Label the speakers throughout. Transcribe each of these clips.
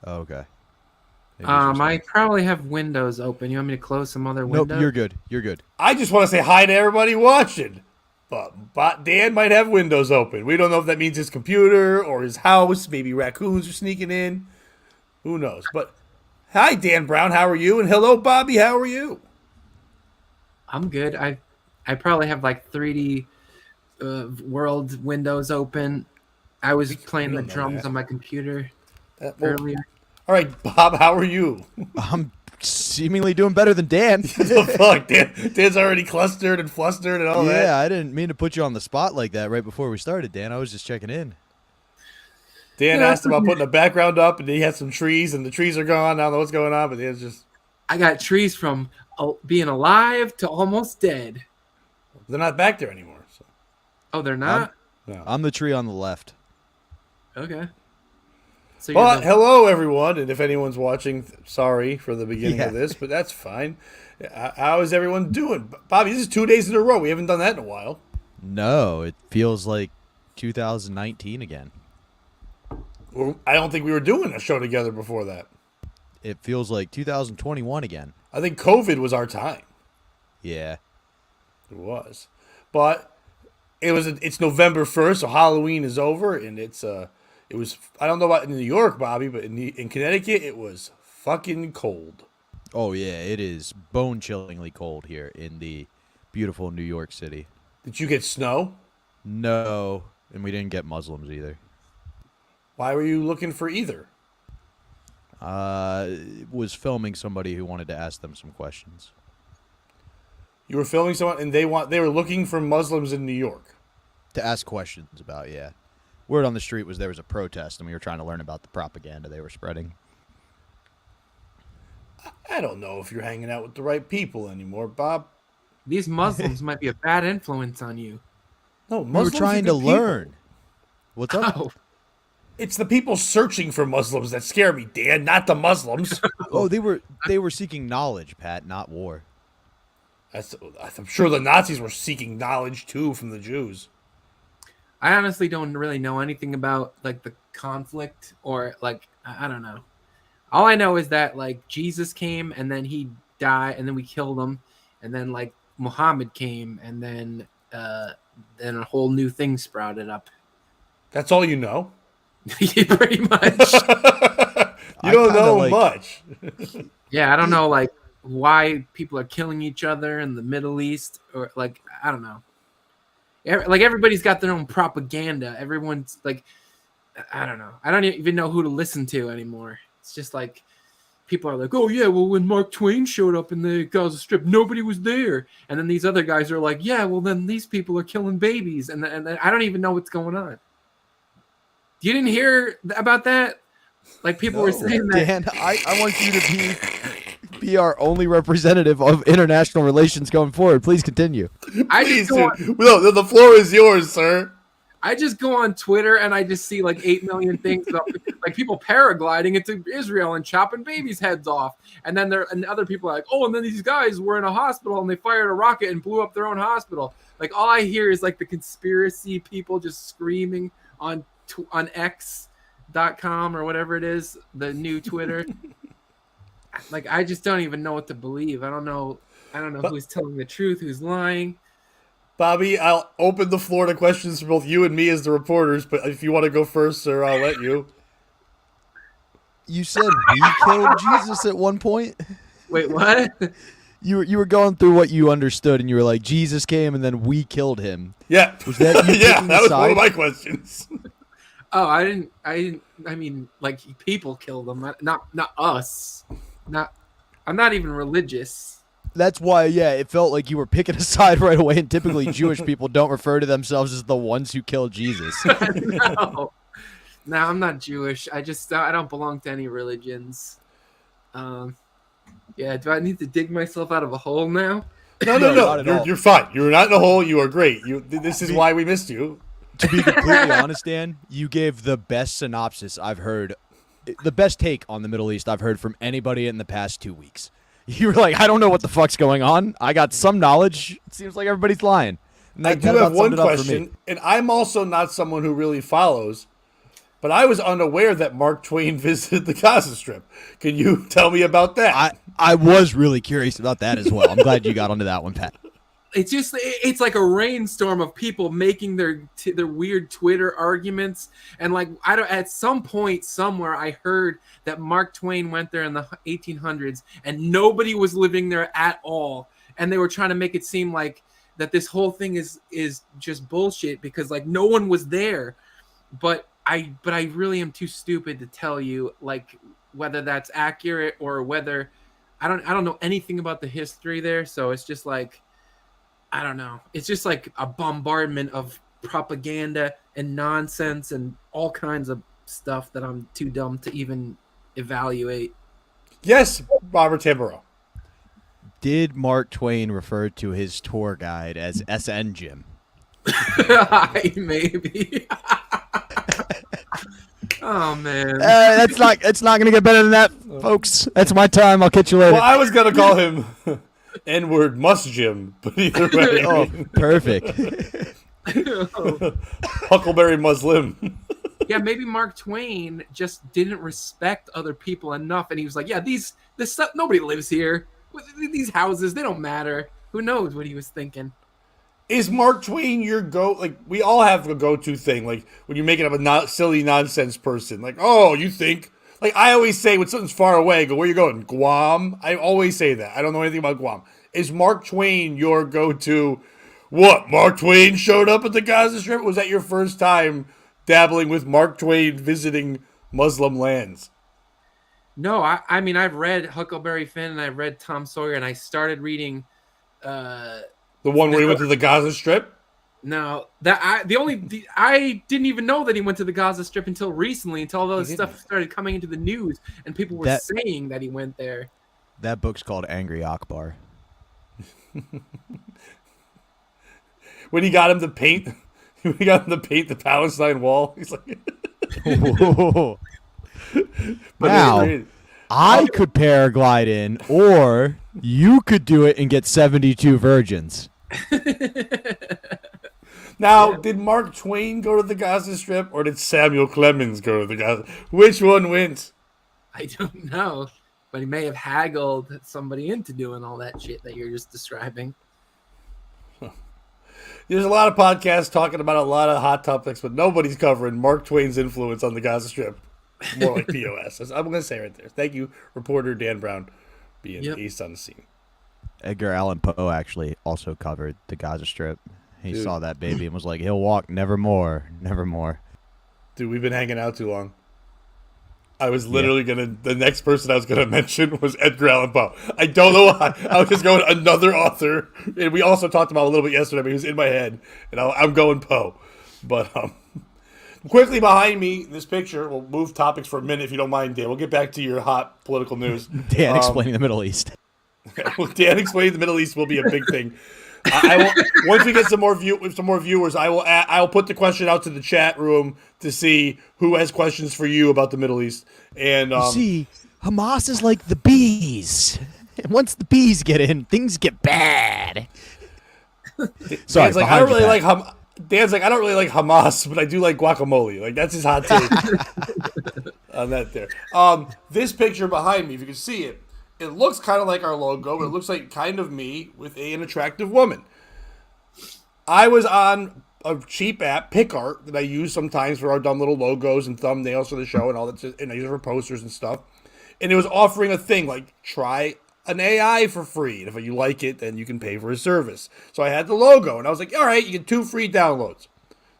Speaker 1: Oh, okay. Maybe it's just
Speaker 2: I
Speaker 1: me.
Speaker 2: probably have windows open. You want me to close some other
Speaker 1: Nope,
Speaker 2: windows?
Speaker 1: you're good. You're good.
Speaker 3: I just want to say hi to everybody watching. But Dan might have windows open. We don't know if that means his computer or his house. Maybe raccoons are sneaking in. Who knows? But hi, Dan Brown. How are you? And hello, Bobby. How are you?
Speaker 2: I'm good. I probably have like 3D world windows open. I was playing the
Speaker 3: don't know
Speaker 2: drums
Speaker 3: that.
Speaker 2: on my computer
Speaker 3: Well,
Speaker 2: earlier.
Speaker 3: all right, Bob. How are you?
Speaker 1: I'm seemingly doing better than Dan.
Speaker 3: The fuck, Dan's already clustered and flustered and all
Speaker 1: Yeah,
Speaker 3: that.
Speaker 1: I didn't mean to put you on the spot like that right before we started, Dan. I was just checking in.
Speaker 3: Dan
Speaker 2: Yeah,
Speaker 3: asked about putting a background up, and he had some trees, and the trees are gone. I don't know what's going on, but Dan's just.
Speaker 2: I got trees from being alive to almost dead.
Speaker 3: They're not back there anymore. So.
Speaker 2: Oh, they're not?
Speaker 3: No.
Speaker 1: I'm the tree on the left.
Speaker 2: Okay. So
Speaker 3: But hello, everyone, and if anyone's watching, sorry for the beginning of
Speaker 1: Yeah.
Speaker 3: this, but that's fine. How is everyone doing? Bobby, this is 2 days in a row. We haven't done that in a while.
Speaker 1: No, it feels like 2019 again.
Speaker 3: I don't think we were doing a show together before that.
Speaker 1: It feels like 2021 again.
Speaker 3: I think COVID was our time.
Speaker 1: Yeah.
Speaker 3: It was, but it's November 1st, so Halloween is over, and it was. I don't know about in New York, Bobby, but in Connecticut, it was fucking cold.
Speaker 1: Oh, yeah, it is bone-chillingly cold here in the beautiful New York City.
Speaker 3: Did you get snow?
Speaker 1: No, and we didn't get Muslims either.
Speaker 3: Why were you looking for either?
Speaker 1: Was filming somebody who wanted to ask them some questions.
Speaker 3: You were filming someone, and they were looking for Muslims in New York.
Speaker 1: To ask questions about, yeah. Word on the street was there was a protest, and we were trying to learn about the propaganda they were spreading.
Speaker 3: I don't know if you're hanging out with the right people anymore, Bob.
Speaker 2: these Muslims might be a bad influence on you.
Speaker 3: No,
Speaker 1: We were
Speaker 3: Muslims are
Speaker 1: trying to
Speaker 3: good people.
Speaker 1: learn. What's up?
Speaker 2: Oh,
Speaker 3: It's the people searching for Muslims that scare me, Dan, not the Muslims.
Speaker 1: Oh, they were seeking knowledge, Pat, not war.
Speaker 3: I'm sure the Nazis were seeking knowledge too from the Jews.
Speaker 2: I honestly don't really know anything about like the conflict or like I don't know. All I know is that like Jesus came and then he died and then we killed him and then like Muhammad came and then a whole new thing sprouted up.
Speaker 3: That's all you know.
Speaker 2: Pretty much.
Speaker 3: You don't
Speaker 1: kinda
Speaker 3: know
Speaker 1: like-
Speaker 3: much.
Speaker 2: Yeah, I don't know like why people are killing each other in the Middle East or like I don't know. Like everybody's got their own propaganda. Everyone's like I don't know. I don't even know who to listen to anymore. It's just like people are like, "Oh yeah, well when Mark Twain showed up in the Gaza Strip, nobody was there." And then these other guys are like, "Yeah, well then these people are killing babies." And then I don't even know what's going on. You didn't hear about that? Like people were saying that.
Speaker 1: Dan, I want you to be our only representative of international relations going forward. Please continue.
Speaker 2: I
Speaker 3: Please,
Speaker 2: just go
Speaker 3: dude. No, the floor is yours, sir.
Speaker 2: I just go on Twitter and I just see like 8 million things about like people paragliding into Israel and chopping babies' heads off. And then other people are like, oh, and then these guys were in a hospital and they fired a rocket and blew up their own hospital. Like all I hear is like the conspiracy people just screaming on X.com or whatever it is, the new Twitter. Like I just don't even know what to believe. I don't know who's telling the truth, who's lying.
Speaker 3: Bobby, I'll open the floor to questions for both you and me as the reporters, but if you want to go first, sir, I'll let you.
Speaker 1: You said we killed Jesus at one point?
Speaker 2: Wait, what?
Speaker 1: You were going through what you understood, and you were like, Jesus came, and then we killed him.
Speaker 3: Yeah.
Speaker 1: Was that you
Speaker 3: yeah,
Speaker 1: picking
Speaker 3: that
Speaker 1: a
Speaker 3: was one
Speaker 1: side?
Speaker 3: of my questions.
Speaker 2: Oh, I didn't. I mean, like people killed them, not us. I'm not even religious.
Speaker 1: That's why, yeah, it felt like you were picking a side right away, and typically Jewish people don't refer to themselves as the ones who killed Jesus.
Speaker 2: No, I'm not Jewish. I don't belong to any religions. Yeah. Do I need to dig myself out of a hole now?
Speaker 3: No,
Speaker 1: not at all.
Speaker 3: You're fine. You're not in a hole. You are great. This is why we missed you.
Speaker 1: To be completely honest, Dan, you gave the best synopsis I've heard, the best take on the Middle East I've heard from anybody in the past 2 weeks. You were like, I don't know what the fuck's going on. I got some knowledge. It seems like everybody's lying. And
Speaker 3: I
Speaker 1: that
Speaker 3: do
Speaker 1: about
Speaker 3: have one
Speaker 1: summed it up for me.
Speaker 3: question, and I'm also not someone who really follows. but I was unaware that Mark Twain visited the Gaza Strip. Can you tell me about that?
Speaker 1: I was really curious about that as well. I'm glad you got onto that one, Pat.
Speaker 2: It's like a rainstorm of people making their weird Twitter arguments, and like at some point somewhere I heard that Mark Twain went there in the 1800s and nobody was living there at all, and they were trying to make it seem like that this whole thing is just bullshit because like no one was there, but I really am too stupid to tell you like whether that's accurate or whether I don't know anything about the history there, so it's just like I don't know. It's just like a bombardment of propaganda and nonsense and all kinds of stuff that I'm too dumb to even evaluate.
Speaker 3: Yes, Robert Tamburo.
Speaker 1: Did Mark Twain refer to his tour guide as SN Jim?
Speaker 2: Maybe. Oh man,
Speaker 1: it's not gonna get better than that, folks. That's my time. I'll catch you later.
Speaker 3: Well, I was gonna call him N-word Must Jim, but either way,
Speaker 1: Oh, perfect.
Speaker 3: Huckleberry Muslim.
Speaker 2: Yeah, maybe Mark Twain just didn't respect other people enough, and he was like, "Yeah, this stuff, nobody lives here. These houses, they don't matter." Who knows what he was thinking?
Speaker 3: Is Mark Twain your like we all have a go-to thing, like when you're making up a silly nonsense person, like, oh, you think, like I always say when something's far away, I go, where you going? Guam? I always say that. I don't know anything about Guam. Is Mark Twain your go-to? What, Mark Twain showed up at the Gaza Strip? Was that your first time dabbling with Mark Twain visiting Muslim lands?
Speaker 2: No, I mean I've read Huckleberry Finn and I've read Tom Sawyer and I started reading
Speaker 3: The one where he went to the Gaza Strip?
Speaker 2: No, I didn't even know that he went to the Gaza Strip until recently, until all this stuff started coming into the news and people were saying that he went there.
Speaker 1: That book's called Angry Akbar.
Speaker 3: When he got him to paint the Palestine wall, he's like,
Speaker 1: now, I could paraglide in, or you could do it and get 72 virgins.
Speaker 3: Now, did Mark Twain go to the Gaza Strip, or did Samuel Clemens go to the Gaza? Which one wins?
Speaker 2: I don't know, but he may have haggled somebody into doing all that shit that you're just describing.
Speaker 3: There's a lot of podcasts talking about a lot of hot topics, but nobody's covering Mark Twain's influence on the Gaza Strip. More like POS. I'm going to say right there. Thank you, reporter Dan Brown, being ace on the scene.
Speaker 1: Edgar Allan Poe actually also covered the Gaza Strip. He saw that baby and was like, he'll walk nevermore, nevermore.
Speaker 3: Dude, we've been hanging out too long. I was literally the next person I was going to mention was Edgar Allan Poe. I don't know why. I was just going another author. And we also talked about it a little bit yesterday, but he was in my head. And I'm going Poe. But quickly behind me, this picture, we'll move topics for a minute if you don't mind, Dan. We'll get back to your hot political news.
Speaker 1: Dan explaining the Middle East.
Speaker 3: Well, Dan explaining the Middle East will be a big thing. I will, once we get some more viewers, I will put the question out to the chat room to see who has questions for you about the Middle East. And
Speaker 1: you see, Hamas is like the bees. And once the bees get in, things get bad. Sorry,
Speaker 3: Dan's like, I don't really like Hamas, but I do like guacamole. Like that's his hot take on that there. This picture behind me, if you can see it. It looks kind of like our logo, but it looks like kind of me with an attractive woman. I was on a cheap app, PicArt, that I use sometimes for our dumb little logos and thumbnails for the show and all that, and I use it for posters and stuff. And it was offering a thing like, try an AI for free. And if you like it, then you can pay for a service. So I had the logo, and I was like, all right, you get 2 free downloads.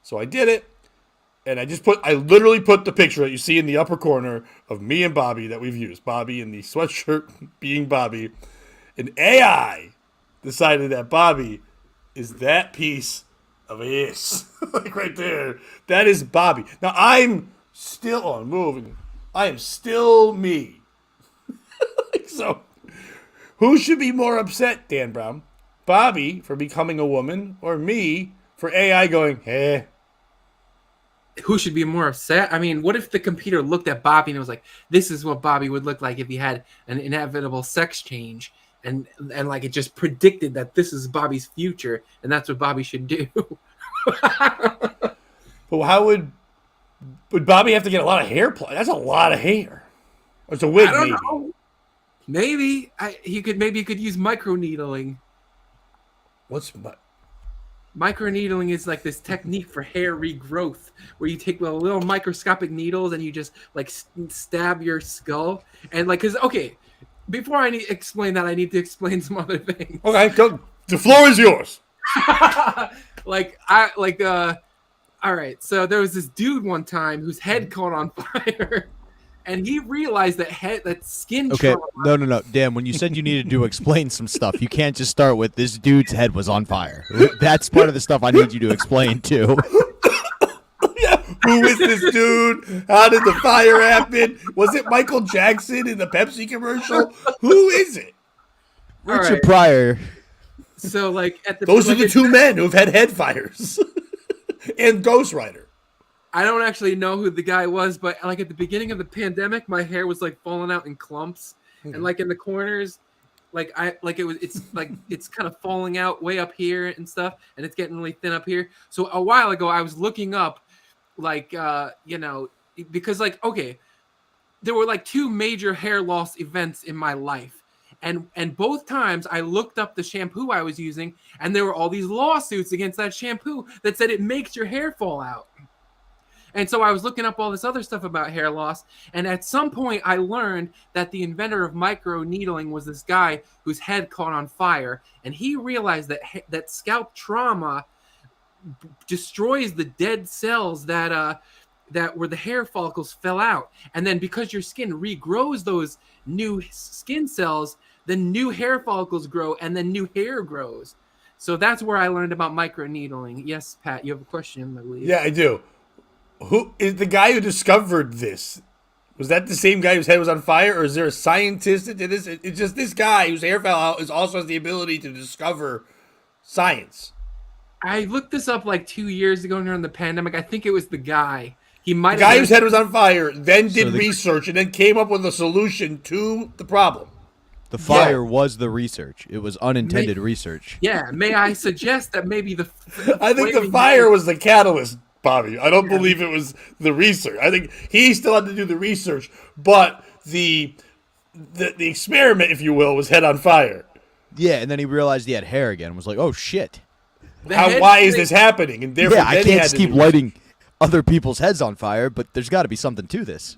Speaker 3: So I did it. And I literally put the picture that you see in the upper corner of me and Bobby that we've used. Bobby in the sweatshirt being Bobby. And AI decided that Bobby is that piece of ass. Like right there. That is Bobby. Now I'm still moving. I am still me. So who should be more upset, Dan Brown? Bobby for becoming a woman or me for AI going, eh?
Speaker 2: Who should be more upset? I mean, what if the computer looked at Bobby and it was like, this is what Bobby would look like if he had an inevitable sex change, and like it just predicted that this is Bobby's future and that's what Bobby should do.
Speaker 3: But how would Would Bobby have to get a lot of hair? That's a lot of hair. Or it's a wig,
Speaker 2: I don't
Speaker 3: maybe.
Speaker 2: know. Maybe he could use microneedling.
Speaker 3: What's
Speaker 2: Microneedling is like this technique for hair regrowth, where you take little microscopic needles and you just like stab your skull and like because okay, before I explain that, I need to explain some other things.
Speaker 3: Okay, go. The floor is yours.
Speaker 2: All right, so there was this dude one time whose head caught on fire. And he realized that skin
Speaker 1: Okay,
Speaker 2: trauma.
Speaker 1: no. Dan, when you said you needed to explain some stuff, you can't just start with this dude's head was on fire. That's part of the stuff I need you to explain, too.
Speaker 3: Yeah. Who is this dude? How did the fire happen? Was it Michael Jackson in the Pepsi commercial? Who is it?
Speaker 1: Richard
Speaker 2: right.
Speaker 1: Pryor.
Speaker 2: So, like,
Speaker 3: Those are the two men who've had head fires. And Ghost Rider.
Speaker 2: I don't actually know who the guy was, but like at the beginning of the pandemic, my hair was like falling out in clumps, and like in the corners, it's kind of falling out way up here and stuff, and it's getting really thin up here. So a while ago, I was looking up, because like there were like two major hair loss events in my life. And both times I looked up the shampoo I was using, and there were all these lawsuits against that shampoo that said it makes your hair fall out. And so I was looking up all this other stuff about hair loss, and at some point I learned that the inventor of microneedling was this guy whose head caught on fire, and he realized that scalp trauma destroys the dead cells that where the hair follicles fell out, and then because your skin regrows those new skin cells, then new hair follicles grow, and then new hair grows. So that's where I learned about microneedling. Yes, Pat, you have a question, I believe.
Speaker 3: Yeah, I do. Who is the guy who discovered this? Was that the same guy whose head was on fire, or is there a scientist that did this? It's just this guy whose hair fell out also has the ability to discover science.
Speaker 2: I looked this up like 2 years ago during the pandemic. I think it was the guy. He might
Speaker 3: The guy whose head was on fire then did
Speaker 1: So
Speaker 3: research and then came up with a solution to the problem.
Speaker 1: The fire was the research. It was unintended research.
Speaker 2: Yeah, may I suggest that maybe the
Speaker 3: I think the fire was the catalyst, Bobby. I don't believe it was the research. I think he still had to do the research, but the experiment, if you will, was head on fire.
Speaker 1: Yeah, and then he realized he had hair again and was like, oh, shit.
Speaker 3: Why is this happening? And therefore,
Speaker 1: I can't just keep lighting other people's heads on fire, but there's got to be something to this.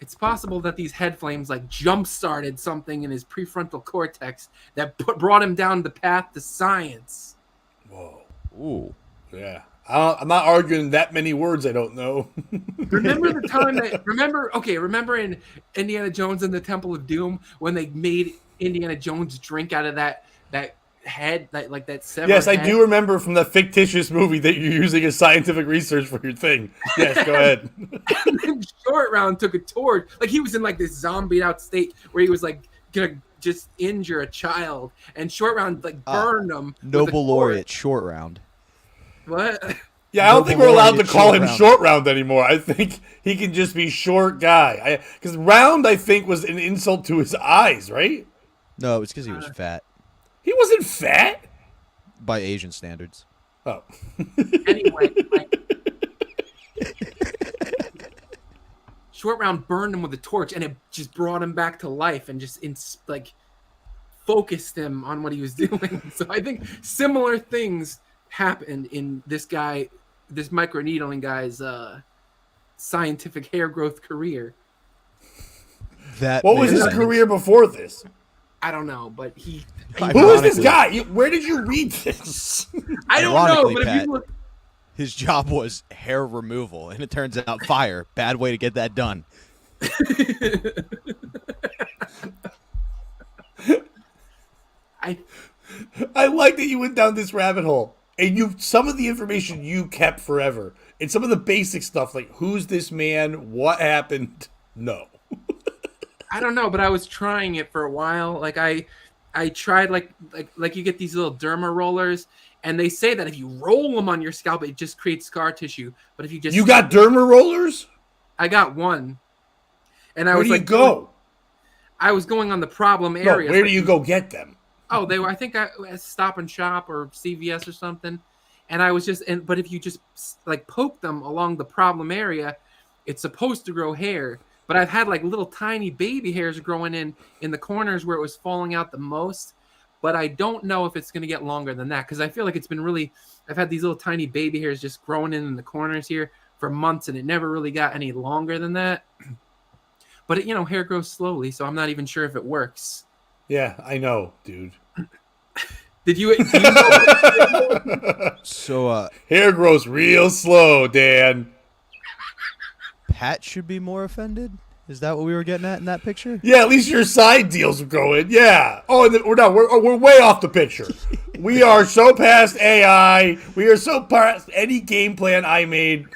Speaker 2: It's possible that these head flames like jump-started something in his prefrontal cortex that brought him down the path to science.
Speaker 3: Whoa.
Speaker 1: Ooh.
Speaker 3: Yeah. I'm not arguing that many words I don't know.
Speaker 2: Remember the time remember in Indiana Jones and the Temple of Doom when they made Indiana Jones drink out of that head, that severed
Speaker 3: Yes, I
Speaker 2: head?
Speaker 3: do remember from the fictitious movie that you're using as scientific research for your thing. Yes, go ahead.
Speaker 2: And then Short Round took a torch. Like he was in like this zombied out state where he was like gonna just injure a child, and Short Round like burned him.
Speaker 1: Noble laureate, Short Round.
Speaker 2: What?
Speaker 3: Yeah, I don't think we're allowed to call him
Speaker 1: Round.
Speaker 3: Short Round anymore. I think he can just be Short Guy. Because Round, I think, was an insult to his eyes, right?
Speaker 1: No, it was because he was fat
Speaker 3: He wasn't fat.
Speaker 1: by Asian standards.
Speaker 3: Oh.
Speaker 2: Anyway, Short Round burned him with a torch, and it just brought him back to life and just focused him on what he was doing. So I think similar things happened in this microneedling guy's scientific hair growth career.
Speaker 3: What was his career before this?
Speaker 2: I don't know, but he
Speaker 3: Who is this guy? Where did you read this?
Speaker 2: I don't know, but
Speaker 1: Pat,
Speaker 2: if you look,
Speaker 1: his job was hair removal, and it turns out fire. Bad way to get that done.
Speaker 3: I like that you went down this rabbit hole. And some of the information you kept forever. And some of the basic stuff, like who's this man? What happened? No.
Speaker 2: I don't know, but I was trying it for a while. Like I tried like you get these little derma rollers, and they say that if you roll them on your scalp, it just creates scar tissue. But if you
Speaker 3: got derma rollers?
Speaker 2: I got one, and
Speaker 3: Where do you go?
Speaker 2: I was going on the problem area.
Speaker 3: No, where do you go get them?
Speaker 2: Oh, they were. I think at Stop and Shop or CVS or something. And I was just, but if you just like poke them along the problem area, it's supposed to grow hair. But I've had like little tiny baby hairs growing in the corners where it was falling out the most. But I don't know if it's going to get longer than that, because I feel like it's been really, I've had these little tiny baby hairs just growing in the corners here for months, and it never really got any longer than that. But it, hair grows slowly, so I'm not even sure if it works.
Speaker 3: Yeah, I know, dude.
Speaker 2: Do you know?
Speaker 1: So,
Speaker 3: hair grows real slow, Dan.
Speaker 1: Pat should be more offended? Is that what we were getting at in that picture?
Speaker 3: Yeah, at least your side deals are going. Yeah. Oh, and we're way off the picture. We are so past AI. We are so past any game plan I made.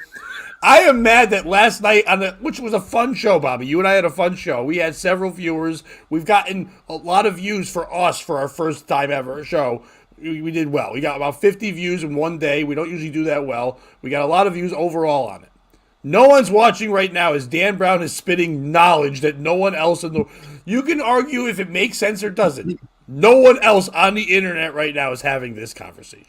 Speaker 3: I am mad that last night which was a fun show, Bobby. You and I had a fun show. We had several viewers. We've gotten a lot of views for us for our first time ever show. We did well. We got about 50 views in one day. We don't usually do that well. We got a lot of views overall on it. No one's watching right now as Dan Brown is spitting knowledge that no one else in the... You can argue if it makes sense or doesn't. No one else on the internet right now is having this conversation.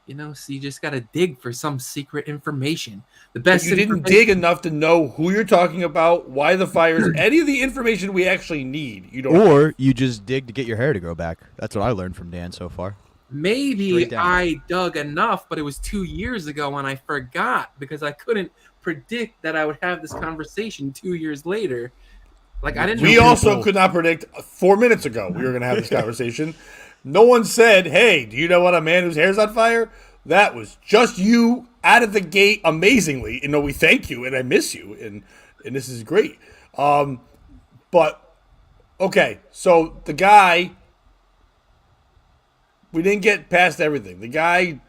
Speaker 2: So you just got to dig for some secret information. The best
Speaker 3: you didn't dig enough to know who you're talking about, why the fires, any of the information we actually need. You don't.
Speaker 1: Or you just dig to get your hair to grow back. That's what I learned from Dan so far.
Speaker 2: Maybe I dug enough, but it was 2 years ago and I forgot because I couldn't predict that I would have this conversation 2 years later. Like I didn't.
Speaker 3: We also could not predict 4 minutes ago we were going to have this conversation. No one said, "Hey, do you know what a man whose hair's on fire?" That was just you out of the gate, amazingly. We thank you and I miss you, and this is great. But okay, so the guy. We didn't get past everything. The guy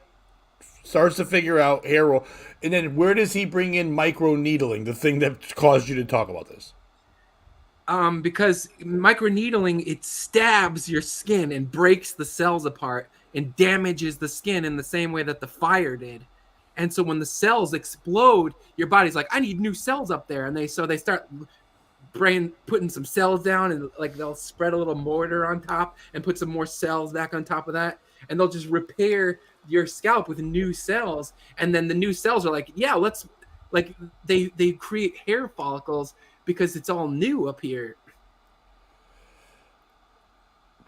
Speaker 3: starts to figure out hair roll. And then where does he bring in micro needling, the thing that caused you to talk about this?
Speaker 2: Because microneedling, it stabs your skin and breaks the cells apart and damages the skin in the same way that the fire did. And so when the cells explode, your body's like, I need new cells up there. And they start putting some cells down, and like they'll spread a little mortar on top and put some more cells back on top of that, and they'll just repair your scalp with new cells. And then the new cells are like, yeah, let's like they create hair follicles because it's all new up here.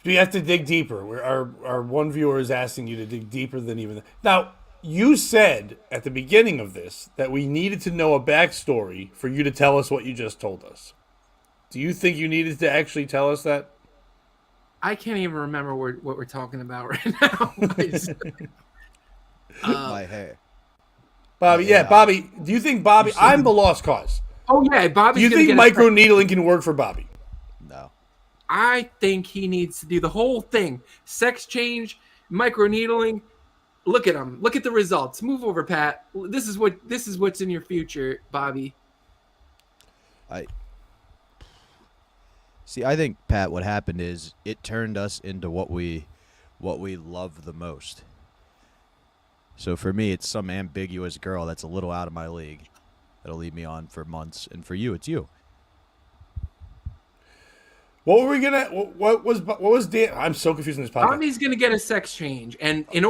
Speaker 3: We have to dig deeper. Our one viewer is asking you to dig deeper than even now. You said at the beginning of this that we needed to know a backstory for you to tell us what you just told us. Do you think you needed to actually tell us that?
Speaker 2: I can't even remember what we're talking about right now.
Speaker 1: My hair.
Speaker 3: Bobby, yeah, Bobby. Do you think Bobby... I'm the lost cause.
Speaker 2: Oh, yeah, Bobby.
Speaker 3: Do you think microneedling can work for Bobby?
Speaker 1: No.
Speaker 2: I think he needs to do the whole thing. Sex change, microneedling. Look at him. Look at the results. Move over, Pat. This is what's in your future, Bobby.
Speaker 1: See, I think, Pat, what happened is it turned us into what we love the most. So for me, it's some ambiguous girl that's a little out of my league that'll lead me on for months, and for you, it's you.
Speaker 3: What were we gonna? What was Dan? I'm so confused in this podcast.
Speaker 2: Bobby's gonna get a sex change, and he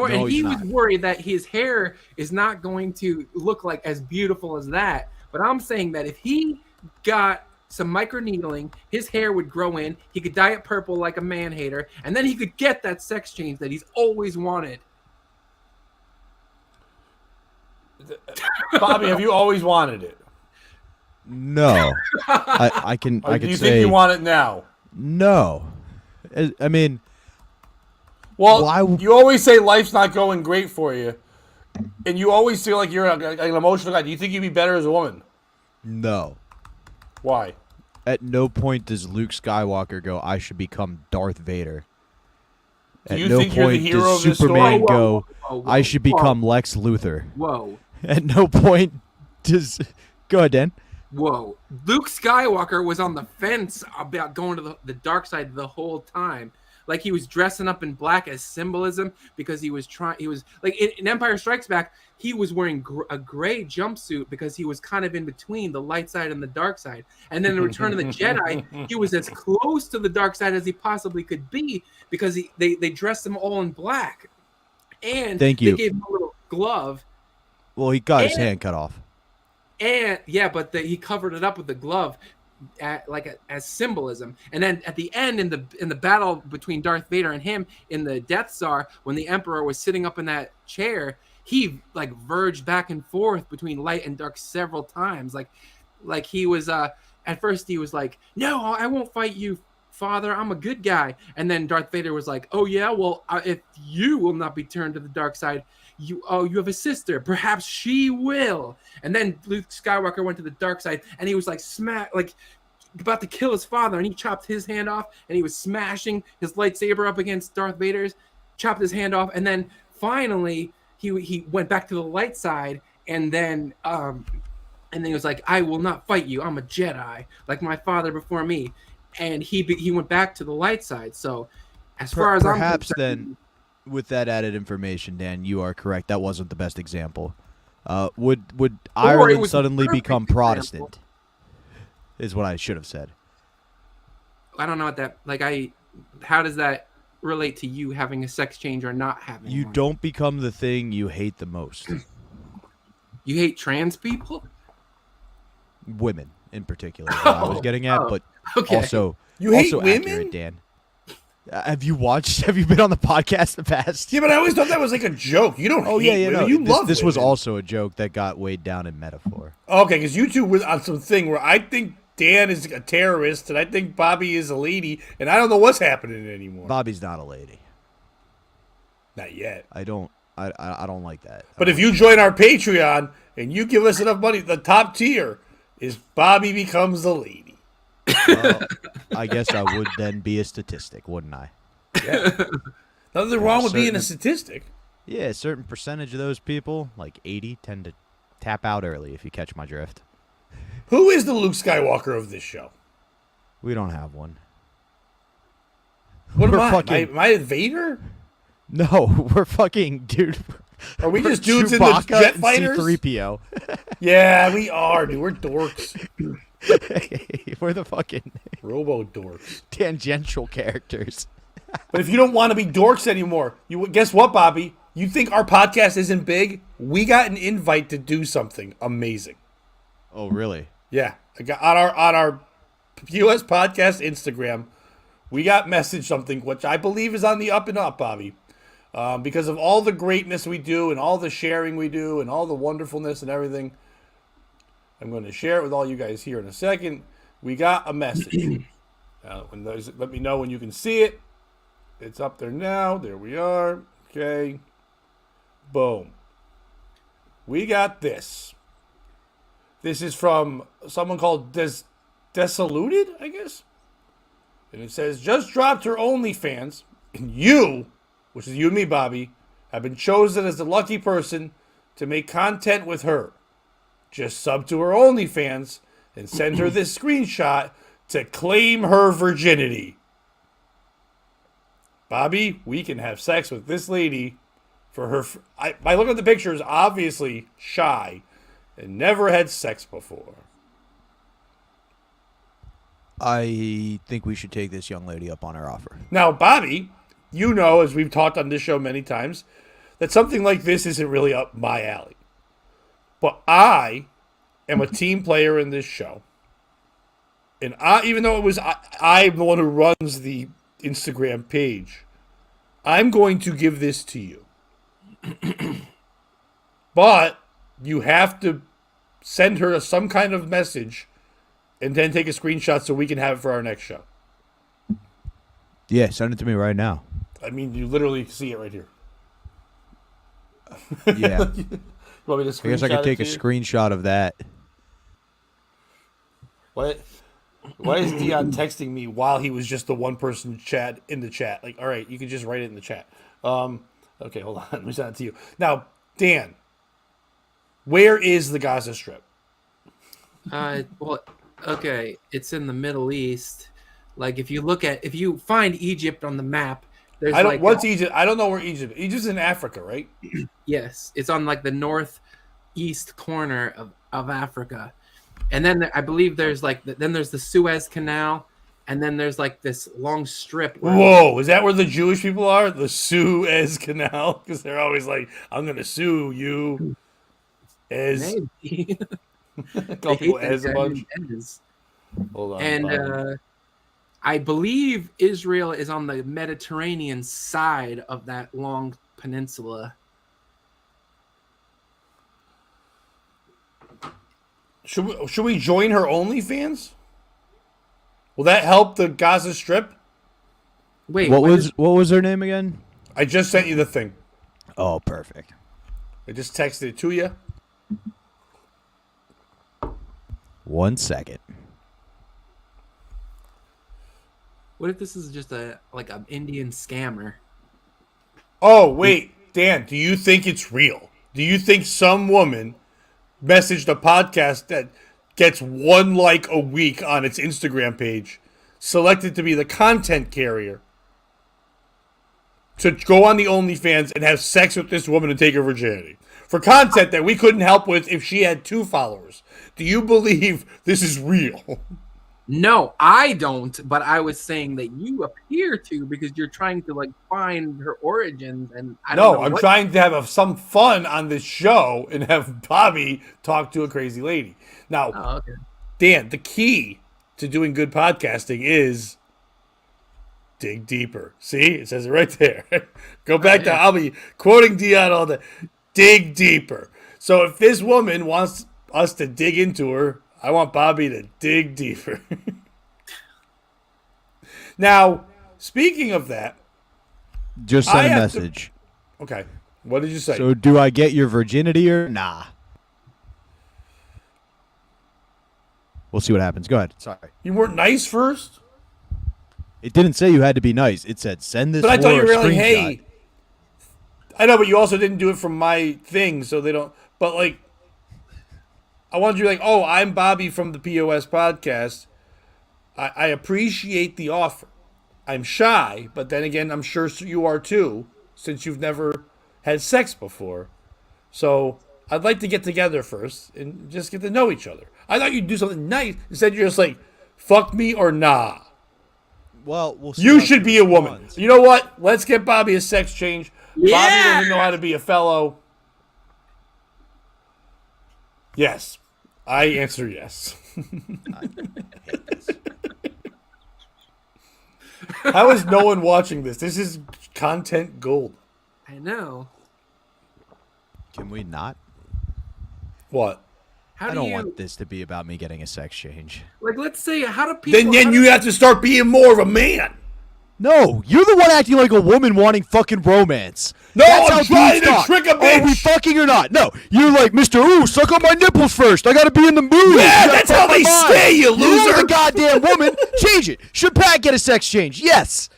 Speaker 2: was worried that his hair is not going to look like as beautiful as that. But I'm saying that if he got some microneedling, his hair would grow in. He could dye it purple like a man-hater, and then he could get that sex change that he's always wanted.
Speaker 3: Bobby, have you always wanted it?
Speaker 1: No. I can
Speaker 3: do you
Speaker 1: say,
Speaker 3: think you want it now?
Speaker 1: No. I mean,
Speaker 3: well, you always say life's not going great for you, and you always feel like you're an emotional guy. Do you think you'd be better as a woman?
Speaker 1: No.
Speaker 3: Why?
Speaker 1: At no point does Luke Skywalker go, I should become Darth Vader.
Speaker 3: Do you think you're the hero of this story?
Speaker 1: Superman go, I should become Lex Luthor.
Speaker 2: Whoa.
Speaker 1: At no point does... Go ahead, Dan.
Speaker 2: Whoa. Luke Skywalker was on the fence about going to the dark side the whole time. Like he was dressing up in black as symbolism because he was like in Empire Strikes Back, he was wearing a gray jumpsuit because he was kind of in between the light side and the dark side. And then in Return of the Jedi, he was as close to the dark side as he possibly could be because they dressed him all in black. And
Speaker 1: Thank
Speaker 2: they
Speaker 1: you.
Speaker 2: gave him a little glove.
Speaker 1: Well, he got his
Speaker 2: And-
Speaker 1: hand cut off.
Speaker 2: And yeah, but he covered it up with the glove, as symbolism. And then at the end, in the battle between Darth Vader and him in the Death Star, when the Emperor was sitting up in that chair, he like verged back and forth between light and dark several times. Like he was at first he was like, "No, I won't fight you, Father. I'm a good guy." And then Darth Vader was like, "Oh yeah, well, if you will not be turned to the dark side, you have a sister. Perhaps she will." And then Luke Skywalker went to the dark side, and he was like about to kill his father, and he chopped his hand off, and he was smashing his lightsaber up against Darth Vader's, chopped his hand off, and then finally he went back to the light side, and then he was like, "I will not fight you. I'm a Jedi, like my father before me." And he went back to the light side. So, as far as
Speaker 1: perhaps
Speaker 2: I'm
Speaker 1: then, with that added information, Dan, you are correct. That wasn't the best example. Would Ireland
Speaker 2: was the
Speaker 1: suddenly
Speaker 2: perfect
Speaker 1: become
Speaker 2: example.
Speaker 1: Protestant? Is what I should have said.
Speaker 2: I don't know what that how does that relate to you having a sex change or not having
Speaker 1: You
Speaker 2: one?
Speaker 1: don't become the thing you hate the most.
Speaker 2: You hate trans people?
Speaker 1: Women, in particular, is what I was getting at, but
Speaker 2: Okay.
Speaker 1: also
Speaker 3: You hate
Speaker 1: also
Speaker 3: women?
Speaker 1: accurate, Dan. Have you been on the podcast in the past?
Speaker 3: Yeah, but I always thought that was like a joke. You don't hate women.
Speaker 1: no.
Speaker 3: You love
Speaker 1: This was
Speaker 3: women.
Speaker 1: also a joke that got weighed down in metaphor.
Speaker 3: Okay, because you two were on some thing where I think Dan is a terrorist and I think Bobby is a lady, and I don't know what's happening anymore.
Speaker 1: Bobby's not a lady.
Speaker 3: Not yet.
Speaker 1: I don't like that.
Speaker 3: But if you join our Patreon and you give us enough money, the top tier is Bobby becomes the lady.
Speaker 1: Well, I guess I would then be a statistic, wouldn't I?
Speaker 3: Yeah. Nothing wrong with being a
Speaker 1: certain-
Speaker 3: statistic.
Speaker 1: Yeah, a certain percentage of those people, like 80, tend to tap out early, if you catch my drift.
Speaker 3: Who is the Luke Skywalker of this show?
Speaker 1: We don't have one.
Speaker 3: What am
Speaker 1: We're
Speaker 3: I?
Speaker 1: fucking-
Speaker 3: Am I Vader?
Speaker 1: No, we're fucking, dude.
Speaker 3: Are we
Speaker 1: we're
Speaker 3: just dudes in the
Speaker 1: Chewbacca
Speaker 3: jet
Speaker 1: and
Speaker 3: fighters?
Speaker 1: C-3PO.
Speaker 3: Yeah, we are, dude. We're dorks.
Speaker 1: We're the fucking
Speaker 3: Robo dorks.
Speaker 1: tangential characters.
Speaker 3: But if you don't want to be dorks anymore, you guess what, Bobby? You think our podcast isn't big? We got an invite to do something amazing.
Speaker 1: Oh, really?
Speaker 3: Yeah, I got on our POS podcast Instagram. We got messaged something which I believe is on the up and up, Bobby, because of all the greatness we do and all the sharing we do and all the wonderfulness and everything. I'm going to share it with all you guys here in a second. We got a message. Let me know when you can see it. It's up there now. There we are. Okay. Boom. We got this. This is from someone called Desoluded, I guess. And it says, just dropped her OnlyFans, and you, which is you and me, Bobby, have been chosen as the lucky person to make content with her. Just sub to her OnlyFans and send her this screenshot to claim her virginity. Bobby, we can have sex with this lady for her. I look at the pictures, obviously shy and never had sex before.
Speaker 1: I think we should take this young lady up on her offer.
Speaker 3: Now, Bobby, you know, as we've talked on this show many times, that something like this isn't really up my alley. But I am a team player in this show. And even though I'm the one who runs the Instagram page, I'm going to give this to you. But you have to send her some kind of message and then take a screenshot so we can have it for our next show.
Speaker 1: Yeah, send it to me right now.
Speaker 3: I mean, you literally see it right here.
Speaker 1: Yeah.
Speaker 3: You want me to
Speaker 1: I guess I could
Speaker 3: screenshot
Speaker 1: take a
Speaker 3: it to you?
Speaker 1: screenshot of that.
Speaker 3: What? Why is Dion texting me while he was just the one person chat in the chat? Like, all right, you can just write it in the chat. Okay, hold on. Let me send it to you. Now, Dan, where is the Gaza Strip?
Speaker 2: Well, okay, it's in the Middle East. Like if you find Egypt on the map, there's
Speaker 3: What's Egypt? I don't know where Egypt. Egypt's in Africa, right?
Speaker 2: Yes, it's on like the northeast corner of Africa. And then I believe there's there's the Suez Canal, and then there's like this long strip. Where
Speaker 3: Whoa, is that where the Jewish people are? The Suez Canal? Because they're always like, I'm going to sue you. As
Speaker 2: maybe.
Speaker 3: call people as a bunch.
Speaker 2: Is.
Speaker 3: Hold on.
Speaker 2: And I believe Israel is on the Mediterranean side of that long peninsula.
Speaker 3: Should we join her OnlyFans? Will that help the Gaza Strip?
Speaker 2: Wait,
Speaker 1: what was her name again?
Speaker 3: I just sent you the thing.
Speaker 1: Oh, perfect.
Speaker 3: I just texted it to you.
Speaker 1: 1 second.
Speaker 2: What if this is just an Indian scammer?
Speaker 3: Oh, wait. Dan, do you think it's real? Do you think some woman messaged a podcast that gets 1 like a week on its Instagram page, selected to be the content carrier, to go on the OnlyFans and have sex with this woman and take her virginity for content that we couldn't help with if she had 2 followers? Do you believe this is real?
Speaker 2: No, I don't. But I was saying that you appear to, because you're trying to find her origins, and I don't know.
Speaker 3: I'm trying to have some fun on this show and have Bobby talk to a crazy lady. Now,
Speaker 2: okay.
Speaker 3: Dan, the key to doing good podcasting is dig deeper. See, it says it right there. Go back to, I'll be quoting Dion all day. Dig deeper. So if this woman wants us to dig into her, I want Bobby to dig deeper. Now, speaking of that,
Speaker 1: just send a message.
Speaker 3: Okay. What did you say?
Speaker 1: So do I get your virginity or nah? We'll see what happens. Go ahead. Sorry.
Speaker 3: You weren't nice first?
Speaker 1: It didn't say you had to be nice. It said send this.
Speaker 3: But I thought you were like,
Speaker 1: screenshot.
Speaker 3: hey. I know, but you also didn't do it from my thing, so they don't. But I wanted you like, oh, I'm Bobby from the POS podcast. I appreciate the offer. I'm shy, but then again, I'm sure you are too, since you've never had sex before. So I'd like to get together first and just get to know each other. I thought you'd do something nice. Instead, you're just like, fuck me or nah.
Speaker 1: Well, we'll see.
Speaker 3: You should be a woman. You know what? Let's get Bobby a sex change.
Speaker 2: Yeah!
Speaker 3: Bobby doesn't know how to be a fellow. Yes. I answer yes. How is no one watching this? This is content gold.
Speaker 2: I know.
Speaker 1: Can we not?
Speaker 3: What?
Speaker 2: How
Speaker 1: I
Speaker 2: do
Speaker 1: don't
Speaker 2: you
Speaker 1: want this to be about me getting a sex change.
Speaker 2: let's say, how do people?
Speaker 3: Then you have to start being more of a man.
Speaker 1: No, you're the one acting like a woman wanting fucking romance.
Speaker 3: No,
Speaker 1: That's
Speaker 3: I'm
Speaker 1: how
Speaker 3: trying
Speaker 1: dudes
Speaker 3: to
Speaker 1: talk.
Speaker 3: trick a bitch.
Speaker 1: Are we fucking or not? No, you're like, Mr. Ooh, suck on my nipples first. I gotta be in the mood.
Speaker 3: Yeah,
Speaker 1: You gotta
Speaker 3: that's
Speaker 1: fuck
Speaker 3: how
Speaker 1: my
Speaker 3: they
Speaker 1: mind.
Speaker 3: stay, you
Speaker 1: You're
Speaker 3: loser.
Speaker 1: the goddamn woman. Change it. Should Pat get a sex change? Yes.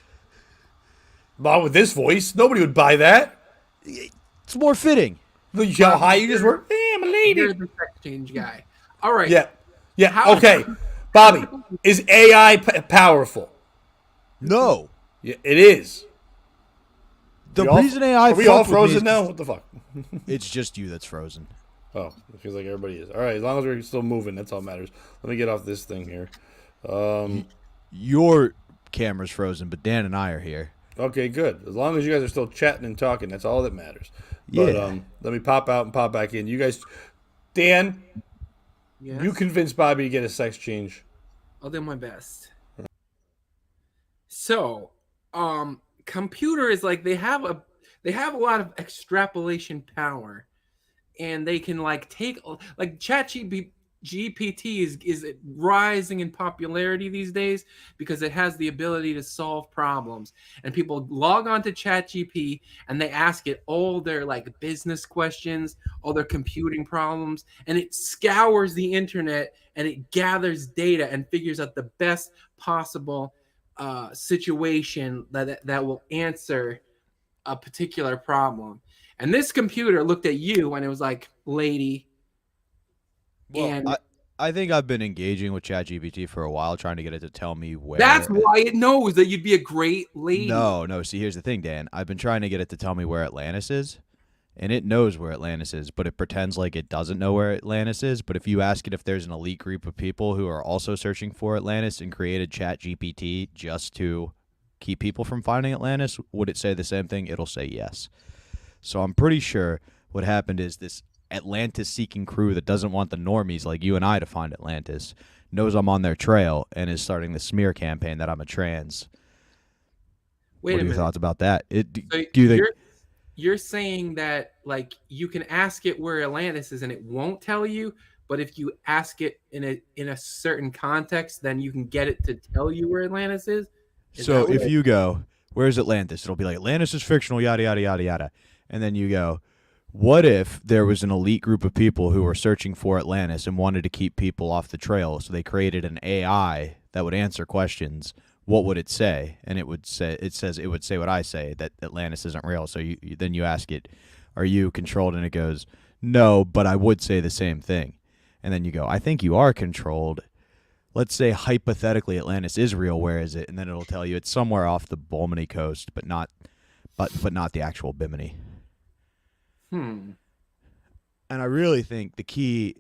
Speaker 3: Not with this voice. Nobody would buy that.
Speaker 1: It's more fitting.
Speaker 3: Look how high you just were. Hey, I'm a lady.
Speaker 2: You're the sex change guy. All right.
Speaker 3: Yeah. Yeah.
Speaker 2: How-
Speaker 3: Okay. Bobby, is AI powerful?
Speaker 1: No.
Speaker 3: Yeah, it is.
Speaker 1: The reason AI
Speaker 3: Are we all
Speaker 1: fucked with me
Speaker 3: frozen
Speaker 1: is
Speaker 3: now? What the fuck?
Speaker 1: It's just you that's frozen.
Speaker 3: Oh, it feels like everybody is. All right, as long as we're still moving, that's all that matters. Let me get off this thing here.
Speaker 1: Your camera's frozen, but Dan and I are here.
Speaker 3: Okay, good. As long as you guys are still chatting and talking, that's all that matters. But
Speaker 1: Yeah.
Speaker 3: let me pop out and pop back in. You guys, Dan,
Speaker 2: Yes?
Speaker 3: you convinced Bobby to get a sex change.
Speaker 2: I'll do my best. So, computers they have a lot of extrapolation power, and they can take GPT is rising in popularity these days because it has the ability to solve problems, and people log on to ChatGPT and they ask it all their business questions, all their computing problems, and it scours the internet and it gathers data and figures out the best possible situation that will answer a particular problem. And this computer looked at you and it was like, lady.
Speaker 1: Well,
Speaker 2: and
Speaker 1: I think I've been engaging with ChatGPT for a while, trying to get it to tell me where.
Speaker 2: that's why it knows that you'd be a great lady.
Speaker 1: No. See, here's the thing, Dan. I've been trying to get it to tell me where Atlantis is, and it knows where Atlantis is, but it pretends like it doesn't know where Atlantis is. But if you ask it if there's an elite group of people who are also searching for Atlantis and created ChatGPT just to keep people from finding Atlantis, would it say the same thing? It'll say yes. So I'm pretty sure what happened is this Atlantis-seeking crew that doesn't want the normies like you and I to find Atlantis knows I'm on their trail and is starting the smear campaign that I'm a trans.
Speaker 2: Wait
Speaker 1: What
Speaker 2: a
Speaker 1: are your
Speaker 2: minute.
Speaker 1: thoughts about that?
Speaker 2: So
Speaker 1: Do you think?
Speaker 2: you're saying that like you can ask it where Atlantis is and it won't tell you, but if you ask it in a certain context, then you can get it to tell you where Atlantis is?
Speaker 1: So if you go, where's Atlantis? It'll be like, Atlantis is fictional, yada, yada, yada, yada. And then you go, what if there was an elite group of people who were searching for Atlantis and wanted to keep people off the trail? So they created an AI that would answer questions. What would it say? And it would say, it would say what I say, that Atlantis isn't real. So then you ask it, are you controlled? And it goes, no, but I would say the same thing. And then you go, I think you are controlled. Let's say hypothetically Atlantis is real. Where is it? And then it'll tell you it's somewhere off the Balmony coast, but not the actual Bimini. And I really think the key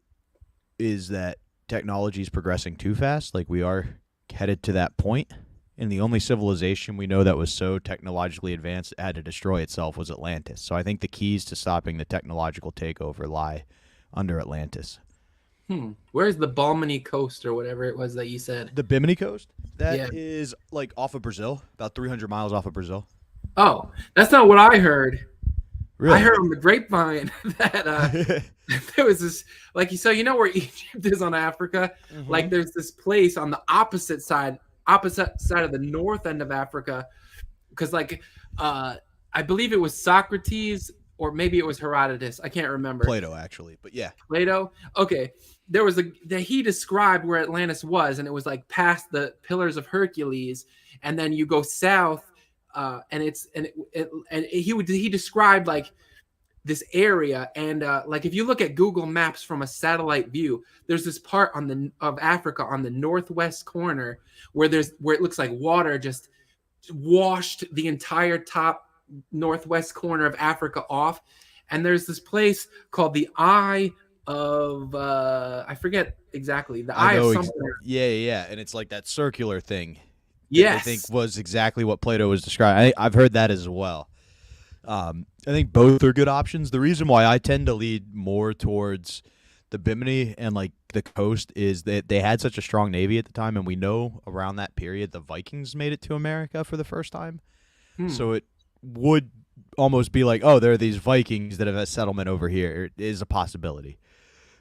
Speaker 1: is that technology is progressing too fast. Like, we are headed to that point. And the only civilization we know that was so technologically advanced it had to destroy itself was Atlantis. So I think the keys to stopping the technological takeover lie under Atlantis.
Speaker 2: Where's the Balmony coast or whatever it was that you said?
Speaker 1: The Bimini coast? That is like off of Brazil, about 300 miles off of Brazil.
Speaker 2: Oh, that's not what I heard.
Speaker 1: Really?
Speaker 2: I heard on the grapevine that there was this, like, you know where Egypt is on Africa?
Speaker 1: Mm-hmm.
Speaker 2: Like, there's this place on the opposite side of the north end of Africa, because I believe it was Socrates or maybe it was Herodotus. I can't remember.
Speaker 1: Plato, actually, but yeah.
Speaker 2: Plato. Okay, there was that he described where Atlantis was, and it was like past the Pillars of Hercules, and then you go south. And he described like this area, and like if you look at Google Maps from a satellite view, there's this part of Africa on the northwest corner where it looks like water just washed the entire top northwest corner of Africa off, and there's this place called the Eye of I forget exactly the Eye of somewhere.
Speaker 1: Yeah, and it's like that circular thing.
Speaker 2: Yes.
Speaker 1: I think was exactly what Plato was describing. I've heard that as well. I think both are good options. The reason why I tend to lead more towards the Bimini and like the coast is that they had such a strong navy at the time, and we know around that period the Vikings made it to America for the first time. So it would almost be like, oh, there are these Vikings that have a settlement over here. It is a possibility.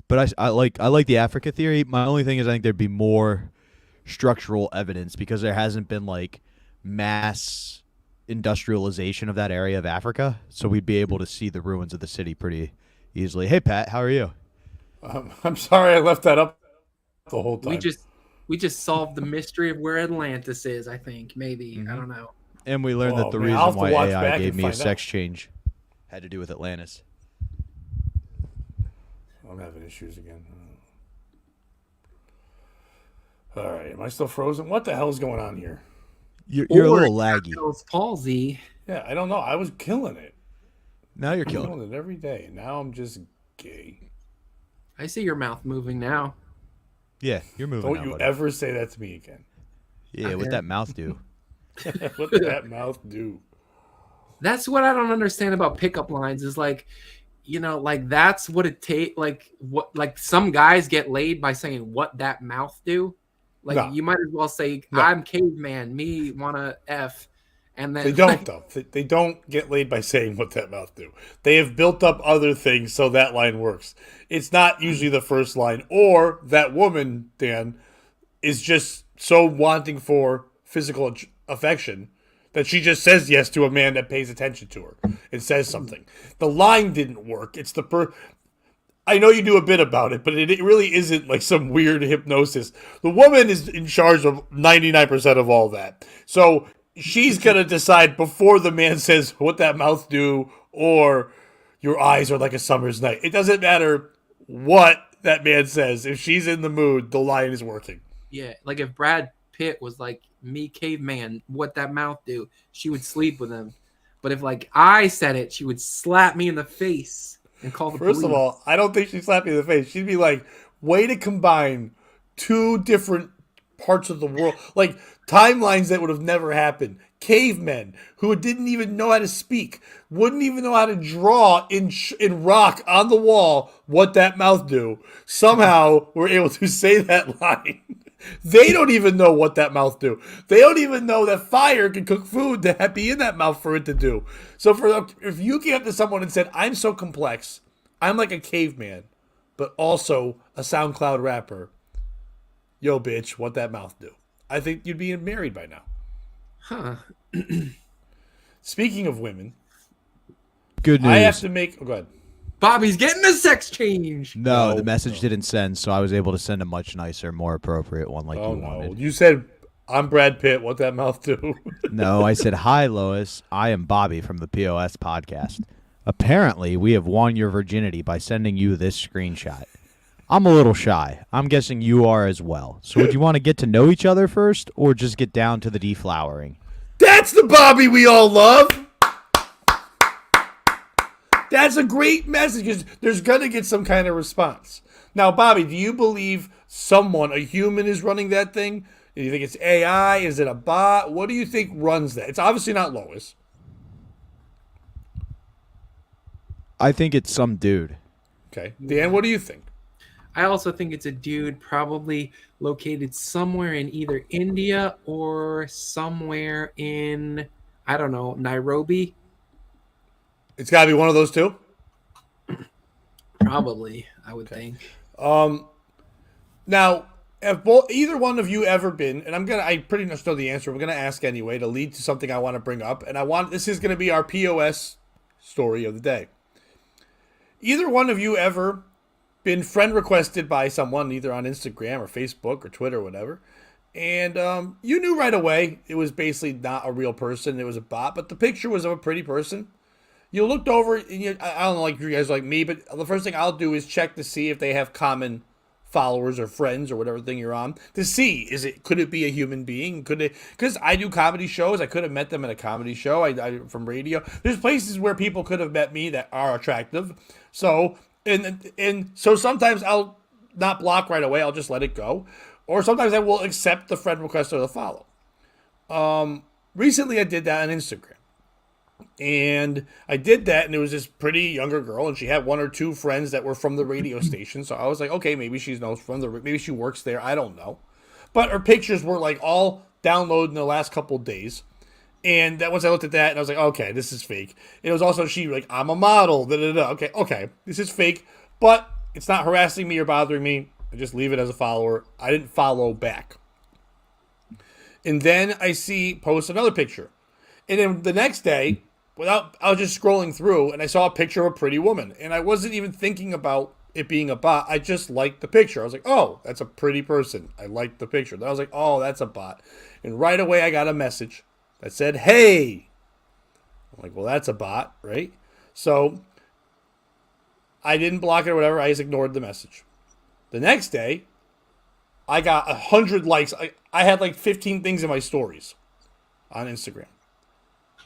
Speaker 1: But I like the Africa theory. My only thing is I think there'd be more structural evidence because there hasn't been like mass industrialization of that area of Africa, so we'd be able to see the ruins of the city pretty easily. Hey Pat, how are you?
Speaker 3: I'm sorry I left that up the whole time.
Speaker 2: We just solved the mystery of where Atlantis is. I think maybe I don't know.
Speaker 1: And we learned that the reason why AI gave me a sex change had to do with Atlantis.
Speaker 3: I'm having issues again. All right, am I still frozen? What the hell is going on here?
Speaker 1: You're a little laggy.
Speaker 2: Palsy.
Speaker 3: Yeah, I don't know. I was killing it.
Speaker 1: Now you're killing
Speaker 3: it every day. Now I'm just gay.
Speaker 2: I see your mouth moving now.
Speaker 1: Yeah, you're moving.
Speaker 3: Don't you ever say that to me again.
Speaker 1: Yeah, what'd that mouth do?
Speaker 3: What did that mouth do?
Speaker 2: That's what I don't understand about pickup lines is like, like that's what it takes. Like some guys get laid by saying what that mouth do. Like you might as well say I'm caveman, me wanna F, and then
Speaker 3: they don't though. They don't get laid by saying what that mouth do. They have built up other things so that line works. It's not usually the first line, or that woman, Dan, is just so wanting for physical affection that she just says yes to a man that pays attention to her and says something. The line didn't work. It's I know you do a bit about it, but it really isn't like some weird hypnosis. The woman is in charge of 99% of all that. So she's going to decide before the man says what that mouth do or your eyes are like a summer's night. It doesn't matter what that man says. If she's in the mood, the line is working.
Speaker 2: Yeah, like if Brad Pitt was like me caveman, what that mouth do, she would sleep with him. But if like I said it, she would slap me in the face and call the police.
Speaker 3: First of all, I don't think she'd slap you in the face. She'd be like, way to combine two different parts of the world. Like timelines that would have never happened. Cavemen who didn't even know how to speak, wouldn't even know how to draw in rock on the wall what that mouth do. Somehow were able to say that line. They don't even know what that mouth do. They don't even know that fire can cook food to be in that mouth for it to do. So if you came up to someone and said, I'm so complex, I'm like a caveman, but also a SoundCloud rapper. Yo, bitch, what that mouth do? I think you'd be married by now.
Speaker 2: Huh.
Speaker 3: Speaking of women,
Speaker 1: Good news.
Speaker 3: I have to make... Oh, go ahead.
Speaker 2: Bobby's getting a sex change.
Speaker 1: No, the message didn't send, so I was able to send a much nicer, more appropriate one like you wanted.
Speaker 3: You said, I'm Brad Pitt. What that mouth do?
Speaker 1: No, I said, hi, Lois. I am Bobby from the POS podcast. Apparently, we have won your virginity by sending you this screenshot. I'm a little shy. I'm guessing you are as well. So would you want to get to know each other first or just get down to the deflowering?
Speaker 3: That's the Bobby we all love. That's a great message because there's going to get some kind of response. Now, Bobby, do you believe someone, a human, is running that thing? Do you think it's AI? Is it a bot? What do you think runs that? It's obviously not Lois.
Speaker 1: I think it's some dude.
Speaker 3: Okay. Dan, what do you think?
Speaker 2: I also think it's a dude probably located somewhere in either India or somewhere in, I don't know, Nairobi.
Speaker 3: It's got to be one of those two?
Speaker 2: Probably, I would think.
Speaker 3: Now, have either one of you ever been, and I pretty much know the answer, I'm going to ask anyway to lead to something I want to bring up, and this is going to be our POS story of the day. Either one of you ever been friend requested by someone, either on Instagram or Facebook or Twitter or whatever, and you knew right away it was basically not a real person, it was a bot, but the picture was of a pretty person. You looked over, and I don't know, like you guys like me, but the first thing I'll do is check to see if they have common followers or friends or whatever thing you're on to see, could it be a human being? Could it, because I do comedy shows, I could have met them at a comedy show, I from radio. There's places where people could have met me that are attractive. So, and so sometimes I'll not block right away, I'll just let it go. Or sometimes I will accept the friend request or the follow. Recently I did that on Instagram. And I did that, and it was this pretty younger girl, and she had one or two friends that were from the radio station. So I was like, okay, maybe maybe she works there. I don't know. But her pictures were like all downloaded in the last couple of days. And that once I looked at that, and I was like, okay, this is fake. It was also she like, I'm a model. Okay, this is fake, but it's not harassing me or bothering me. I just leave it as a follower. I didn't follow back. And then I post another picture. And then the next day, I was just scrolling through, and I saw a picture of a pretty woman. And I wasn't even thinking about it being a bot. I just liked the picture. I was like, oh, that's a pretty person. I liked the picture. Then I was like, oh, that's a bot. And right away, I got a message that said, hey. I'm like, well, that's a bot, right? So I didn't block it or whatever. I just ignored the message. The next day, I got 100 likes. I had like 15 things in my stories on Instagram.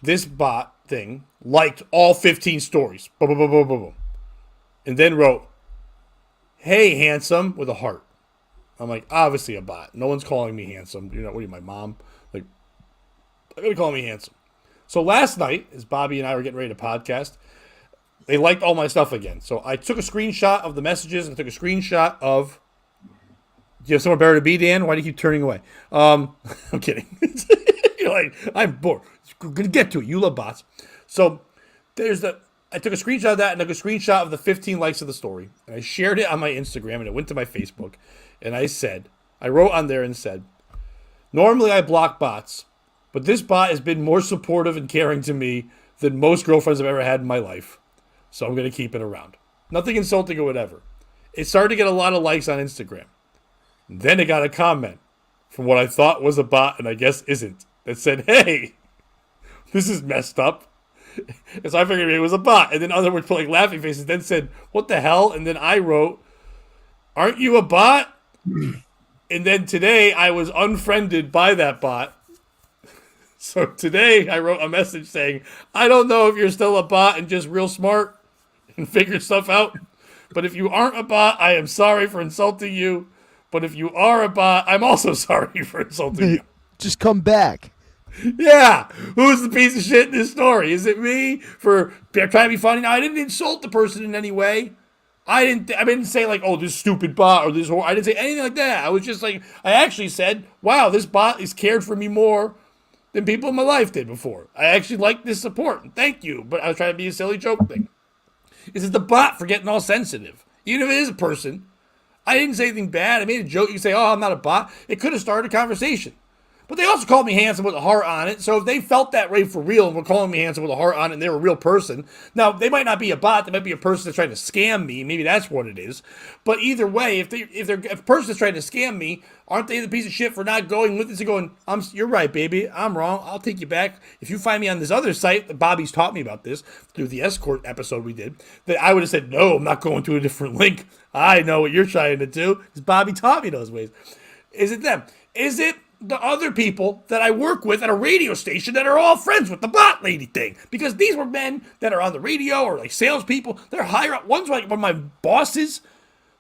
Speaker 3: This bot thing liked all 15 stories. Boom, boom, boom, boom, boom, boom. And then wrote, hey, handsome, with a heart. I'm like, obviously a bot. No one's calling me handsome. What are you, my mom? Like, they're going to call me handsome. So last night, as Bobby and I were getting ready to podcast, they liked all my stuff again. So I took a screenshot of the messages. And I took a screenshot of, do you have somewhere better to be, Dan? Why do you keep turning away? I'm kidding. You're like, I'm bored. We're going to get to it. You love bots. So I took a screenshot of that and took a screenshot of the 15 likes of the story. And I shared it on my Instagram and it went to my Facebook. And I wrote on there and said, normally I block bots, but this bot has been more supportive and caring to me than most girlfriends I've ever had in my life. So I'm going to keep it around. Nothing insulting or whatever. It started to get a lot of likes on Instagram. And then it got a comment from what I thought was a bot and I guess isn't, that said, hey, this is messed up. And so I figured it was a bot. And then other words put like laughing faces, then said, what the hell? And then I wrote, aren't you a bot? And then today I was unfriended by that bot. So today I wrote a message saying, I don't know if you're still a bot and just real smart and figured stuff out. But if you aren't a bot, I am sorry for insulting you. But if you are a bot, I'm also sorry for insulting you.
Speaker 1: Just come back.
Speaker 3: Yeah. Who's the piece of shit in this story? Is it me for trying to be funny? Now, I didn't insult the person in any way. I didn't say like, oh, this stupid bot or this whore. I didn't say anything like that. I was just like, I actually said, wow, this bot has cared for me more than people in my life did before. I actually like this support. Thank you. But I was trying to be a silly joke thing. Is it the bot for getting all sensitive? Even if it is a person. I didn't say anything bad. I made a joke. You say, oh, I'm not a bot. It could have started a conversation. But they also called me handsome with a heart on it. So if they felt that way for real and were calling me handsome with a heart on it and they were a real person, now they might not be a bot. They might be a person that's trying to scam me. Maybe that's what it is. But either way, if a person is trying to scam me, aren't they the piece of shit for not going with this and going, you're right, baby. I'm wrong. I'll take you back. If you find me on this other site, that Bobby's taught me about this through the escort episode we did, that I would have said, no, I'm not going to a different link. I know what you're trying to do because Bobby taught me those ways. Is it them? Is it the other people that I work with at a radio station that are all friends with the bot lady thing? Because these were men that are on the radio or like salespeople. They're higher up. One's like one of my bosses.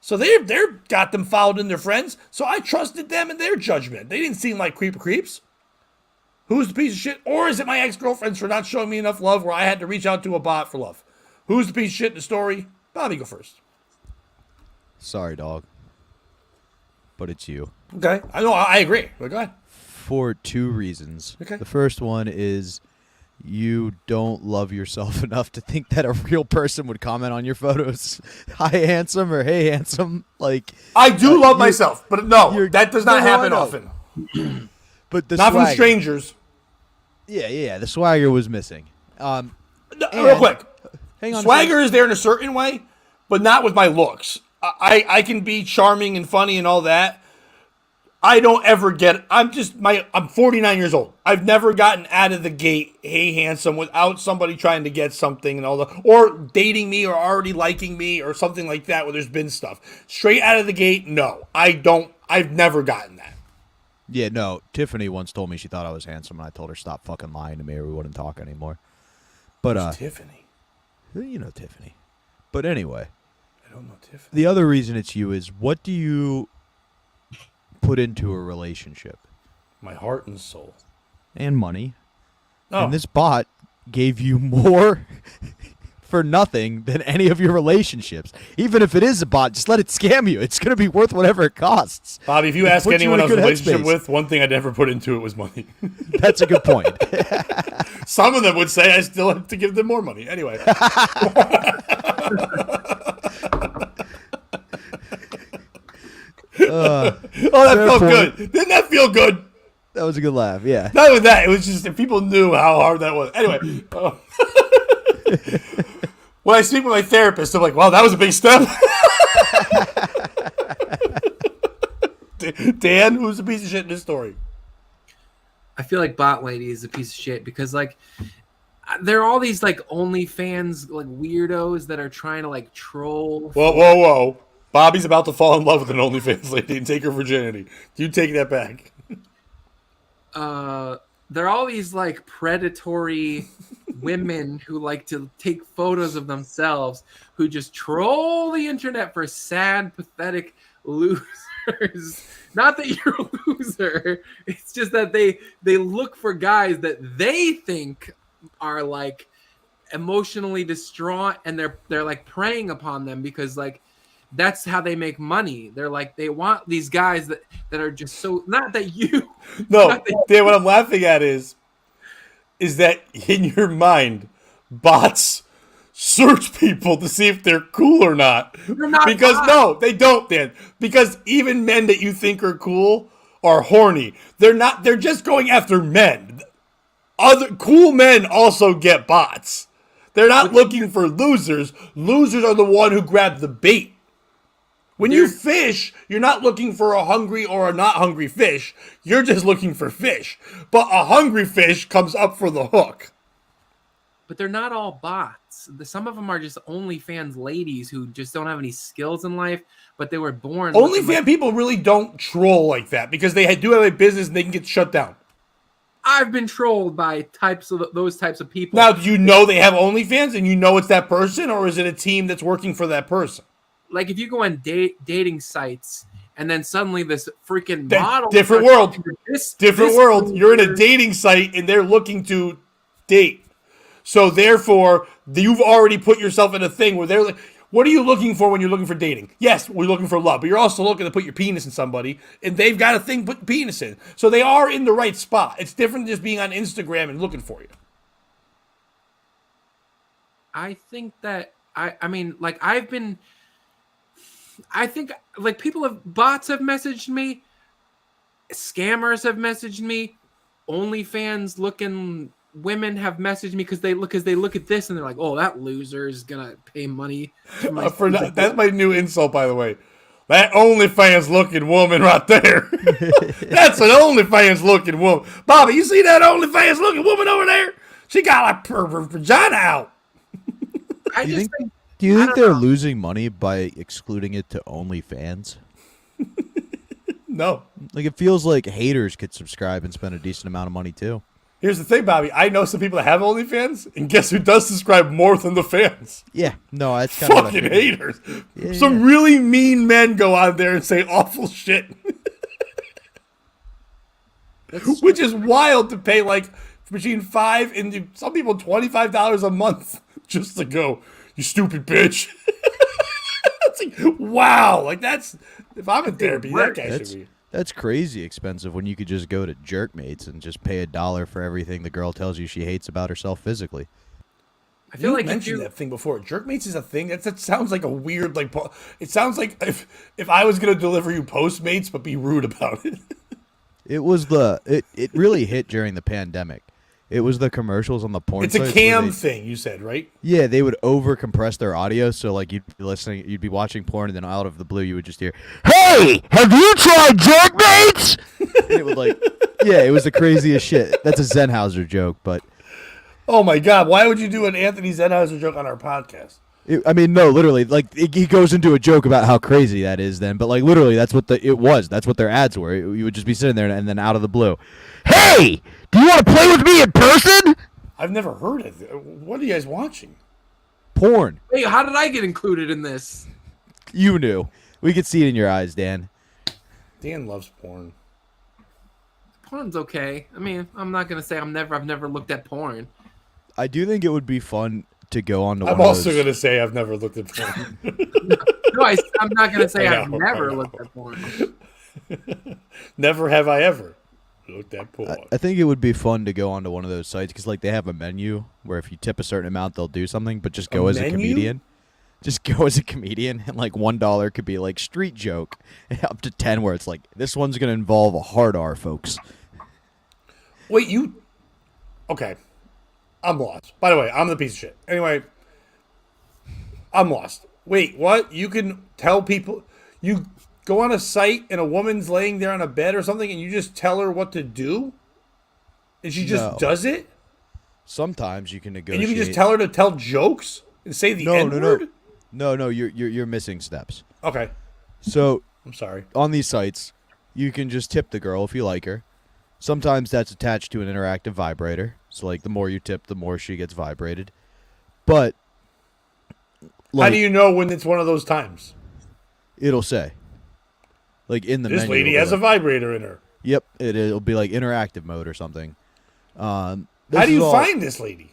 Speaker 3: So they're got them followed in their friends. So I trusted them in their judgment. They didn't seem like creeps. Who's the piece of shit? Or is it my ex-girlfriends for not showing me enough love where I had to reach out to a bot for love? Who's the piece of shit in the story? Bobby, go first.
Speaker 1: Sorry, dog. But it's you.
Speaker 3: Okay. I know. I agree. Go ahead.
Speaker 1: For two reasons.
Speaker 3: Okay.
Speaker 1: The first one is you don't love yourself enough to think that a real person would comment on your photos. Hi, handsome, or hey, handsome. Like,
Speaker 3: I do love myself, but no, that does not happen often.
Speaker 1: But the
Speaker 3: not
Speaker 1: swagger,
Speaker 3: from strangers.
Speaker 1: Yeah. The swagger was missing.
Speaker 3: Real quick.
Speaker 1: Hang on.
Speaker 3: Swagger is there in a certain way, but not with my looks. I can be charming and funny and all that. I don't ever get. I'm 49 years old. I've never gotten out of the gate, hey, handsome, without somebody trying to get something and all that, or dating me or already liking me or something like that where there's been stuff. Straight out of the gate, no. I don't. I've never gotten that.
Speaker 1: Yeah, no. Tiffany once told me she thought I was handsome, and I told her stop fucking lying to me or we wouldn't talk anymore. But
Speaker 3: Who's Tiffany?
Speaker 1: You know Tiffany. But anyway.
Speaker 3: I don't know Tiffany.
Speaker 1: The other reason it's you is what do you put into a relationship?
Speaker 3: My heart and soul.
Speaker 1: And money.
Speaker 3: Oh.
Speaker 1: And this bot gave you more for nothing than any of your relationships. Even if it is a bot, just let it scam you. It's going to be worth whatever it costs.
Speaker 3: Bobby, if you ask anyone I was in a relationship with, one thing I never put into it was money.
Speaker 1: That's a good point.
Speaker 3: Some of them would say I still have to give them more money. Anyway. Oh, that felt good. Didn't that feel good?
Speaker 1: That was a good laugh, yeah.
Speaker 3: Not only that, it was just if people knew how hard that was. Anyway. When I speak with my therapist, I'm like, wow, that was a big step. Dan, who's the piece of shit in this story?
Speaker 2: I feel like Bot Lady is a piece of shit because, like, there are all these, like, OnlyFans, like, weirdos that are trying to, like, troll.
Speaker 3: Whoa. Bobby's about to fall in love with an OnlyFans lady and take her virginity. Do you take that back?
Speaker 2: There are all these, like, predatory women who like to take photos of themselves who just troll the internet for sad, pathetic losers. Not that you're a loser. It's just that they look for guys that they think are, like, emotionally distraught, and they're like preying upon them because, like, that's how they make money. They're like, they want these guys that are just so, not that you.
Speaker 3: No, Dan, what I'm laughing at is that in your mind, bots search people to see if they're cool or not.
Speaker 2: They're not
Speaker 3: because
Speaker 2: bots.
Speaker 3: No, they don't, Dan. Because even men that you think are cool are horny. They're not. They're just going after men. Other cool men also get bots. They're not looking for losers. Losers are the one who grab the bait. When you fish, you're not looking for a hungry or a not hungry fish. You're just looking for fish. But a hungry fish comes up for the hook.
Speaker 2: But they're not all bots. Some of them are just OnlyFans ladies who just don't have any skills in life, but they were born.
Speaker 3: OnlyFans people really don't troll like that because they do have a business and they can get shut down.
Speaker 2: I've been trolled by those types of people.
Speaker 3: Now, do you know they have OnlyFans and you know it's that person, or is it a team that's working for that person?
Speaker 2: Like if you go on dating sites and then suddenly this freaking model.
Speaker 3: Different world. Different
Speaker 2: this
Speaker 3: world. You're in a dating site and they're looking to date. So therefore, you've already put yourself in a thing where they're like, what are you looking for when you're looking for dating? Yes, we're looking for love, but you're also looking to put your penis in somebody, and they've got a thing to put the penis in. So they are in the right spot. It's different than just being on Instagram and looking for you.
Speaker 2: I think that, I mean, like I think like bots have messaged me, scammers have messaged me, OnlyFans looking women have messaged me because they look at this and they're like, oh, that loser is gonna pay money for
Speaker 3: that's my new insult, by the way. That OnlyFans looking woman right there. That's an OnlyFans looking woman. Bobby, you see that OnlyFans looking woman over there? She got her vagina out.
Speaker 1: Do you think they're losing money by excluding it to OnlyFans?
Speaker 3: No.
Speaker 1: Like, it feels like haters could subscribe and spend a decent amount of money too.
Speaker 3: Here's the thing, Bobby. I know some people that have OnlyFans, and guess who does subscribe more than the fans?
Speaker 1: Yeah, no, that's kind of
Speaker 3: fucking haters. Yeah, some really mean men go out there and say awful shit, which is wild to pay like between $5 and some people $25 a month just to go. You stupid bitch. It's like, wow, like that's if I'm in therapy, that guy should be.
Speaker 1: That's crazy expensive when you could just go to Jerkmates and just pay $1 for everything the girl tells you she hates about herself physically.
Speaker 2: I feel like
Speaker 3: you mentioned that thing before. Jerkmates is a thing. That sounds like a weird like. It sounds like if I was gonna deliver you Postmates, but be rude about it.
Speaker 1: It was it really hit during the pandemic. It was the commercials on the porn.
Speaker 3: It's a cam thing, you said, right?
Speaker 1: Yeah, they would over compress their audio, so like you'd be watching porn, and then out of the blue you would just hear, "Hey, have you tried Jerkmates?" And it would it was the craziest shit. That's a Sennheiser joke, but
Speaker 3: oh my god, why would you do an Anthony Sennheiser joke on our podcast?
Speaker 1: No, literally, he goes into a joke about how crazy that is then, but like literally that's what it was. That's what their ads were. You would just be sitting there and then out of the blue, "Hey, do you want to play with me in person?"
Speaker 3: I've never heard of it. What are you guys watching?
Speaker 1: Porn.
Speaker 2: Wait, how did I get included in this?
Speaker 1: You knew. We could see it in your eyes, Dan.
Speaker 3: Dan loves porn.
Speaker 2: Porn's okay. I mean, I'm not gonna say I've never looked at porn.
Speaker 1: I do think it would be fun to go on to.
Speaker 3: I'm also gonna say I've never looked at porn.
Speaker 2: No, I'm not gonna say I've never looked at porn.
Speaker 3: Never have I ever looked at porn.
Speaker 1: I think it would be fun to go onto one of those sites because like they have a menu where if you tip a certain amount they'll do something, but just go as a comedian. Just go as a comedian, and like $1 could be like street joke, up to 10 where it's like this one's gonna involve a hard R, folks.
Speaker 3: Wait, you? Okay, I'm lost. By the way, I'm the piece of shit. Anyway, I'm lost. Wait, what? You can tell people you go on a site and a woman's laying there on a bed or something, and you just tell her what to do, and she just does it.
Speaker 1: Sometimes you can negotiate.
Speaker 3: And you can just tell her to tell jokes and say the N-word?
Speaker 1: No, you're missing steps.
Speaker 3: Okay.
Speaker 1: So
Speaker 3: I'm sorry.
Speaker 1: On these sites, you can just tip the girl if you like her. Sometimes that's attached to an interactive vibrator. So like the more you tip, the more she gets vibrated. But
Speaker 3: how do you know when it's one of those times?
Speaker 1: It'll say. Like in the menu.
Speaker 3: This lady has a vibrator in her.
Speaker 1: Yep, it'll be like interactive mode or something.
Speaker 3: How do you find this lady?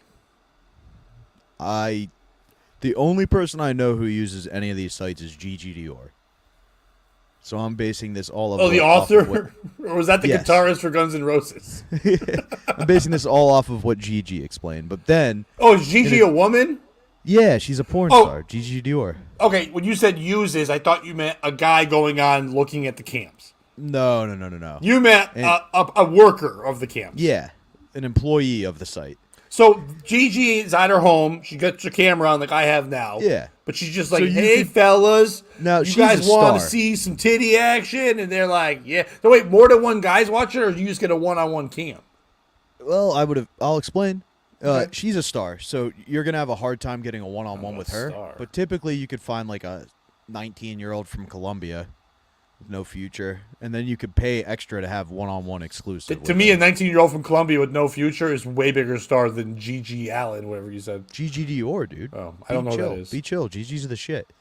Speaker 1: The only person I know who uses any of these sites is Gigi Dior. So I'm basing this all
Speaker 3: the author? Or was that the guitarist for Guns N' Roses?
Speaker 1: I'm basing this all off of what Gigi explained. But then...
Speaker 3: Oh, is Gigi a woman?
Speaker 1: Yeah, she's a porn star. Gigi Dior.
Speaker 3: Okay, when you said uses, I thought you meant a guy going on looking at the cams.
Speaker 1: No.
Speaker 3: You meant a worker of the cams.
Speaker 1: Yeah, an employee of the site.
Speaker 3: So Gigi is at her home. She gets her camera on like I have now.
Speaker 1: Yeah.
Speaker 3: But she's just like, hey, fellas,
Speaker 1: now,
Speaker 3: you guys want to see some titty action? And they're like, yeah. So wait, more than one guy's watching, or you just get a one-on-one cam?
Speaker 1: Well, I'll explain.
Speaker 3: Okay.
Speaker 1: She's a star, so you're going to have a hard time getting a one-on-one with her.
Speaker 3: Star.
Speaker 1: But typically you could find like a 19-year-old from Colombia no future, and then you could pay extra to have one-on-one exclusive.
Speaker 3: To me, a 19-year-old from Colombia with no future is way bigger star than Gigi Allen, whatever you said.
Speaker 1: Gigi Dior, dude.
Speaker 3: Oh, I don't know
Speaker 1: chill.
Speaker 3: what that is.
Speaker 1: Be chill. Gigi's the shit.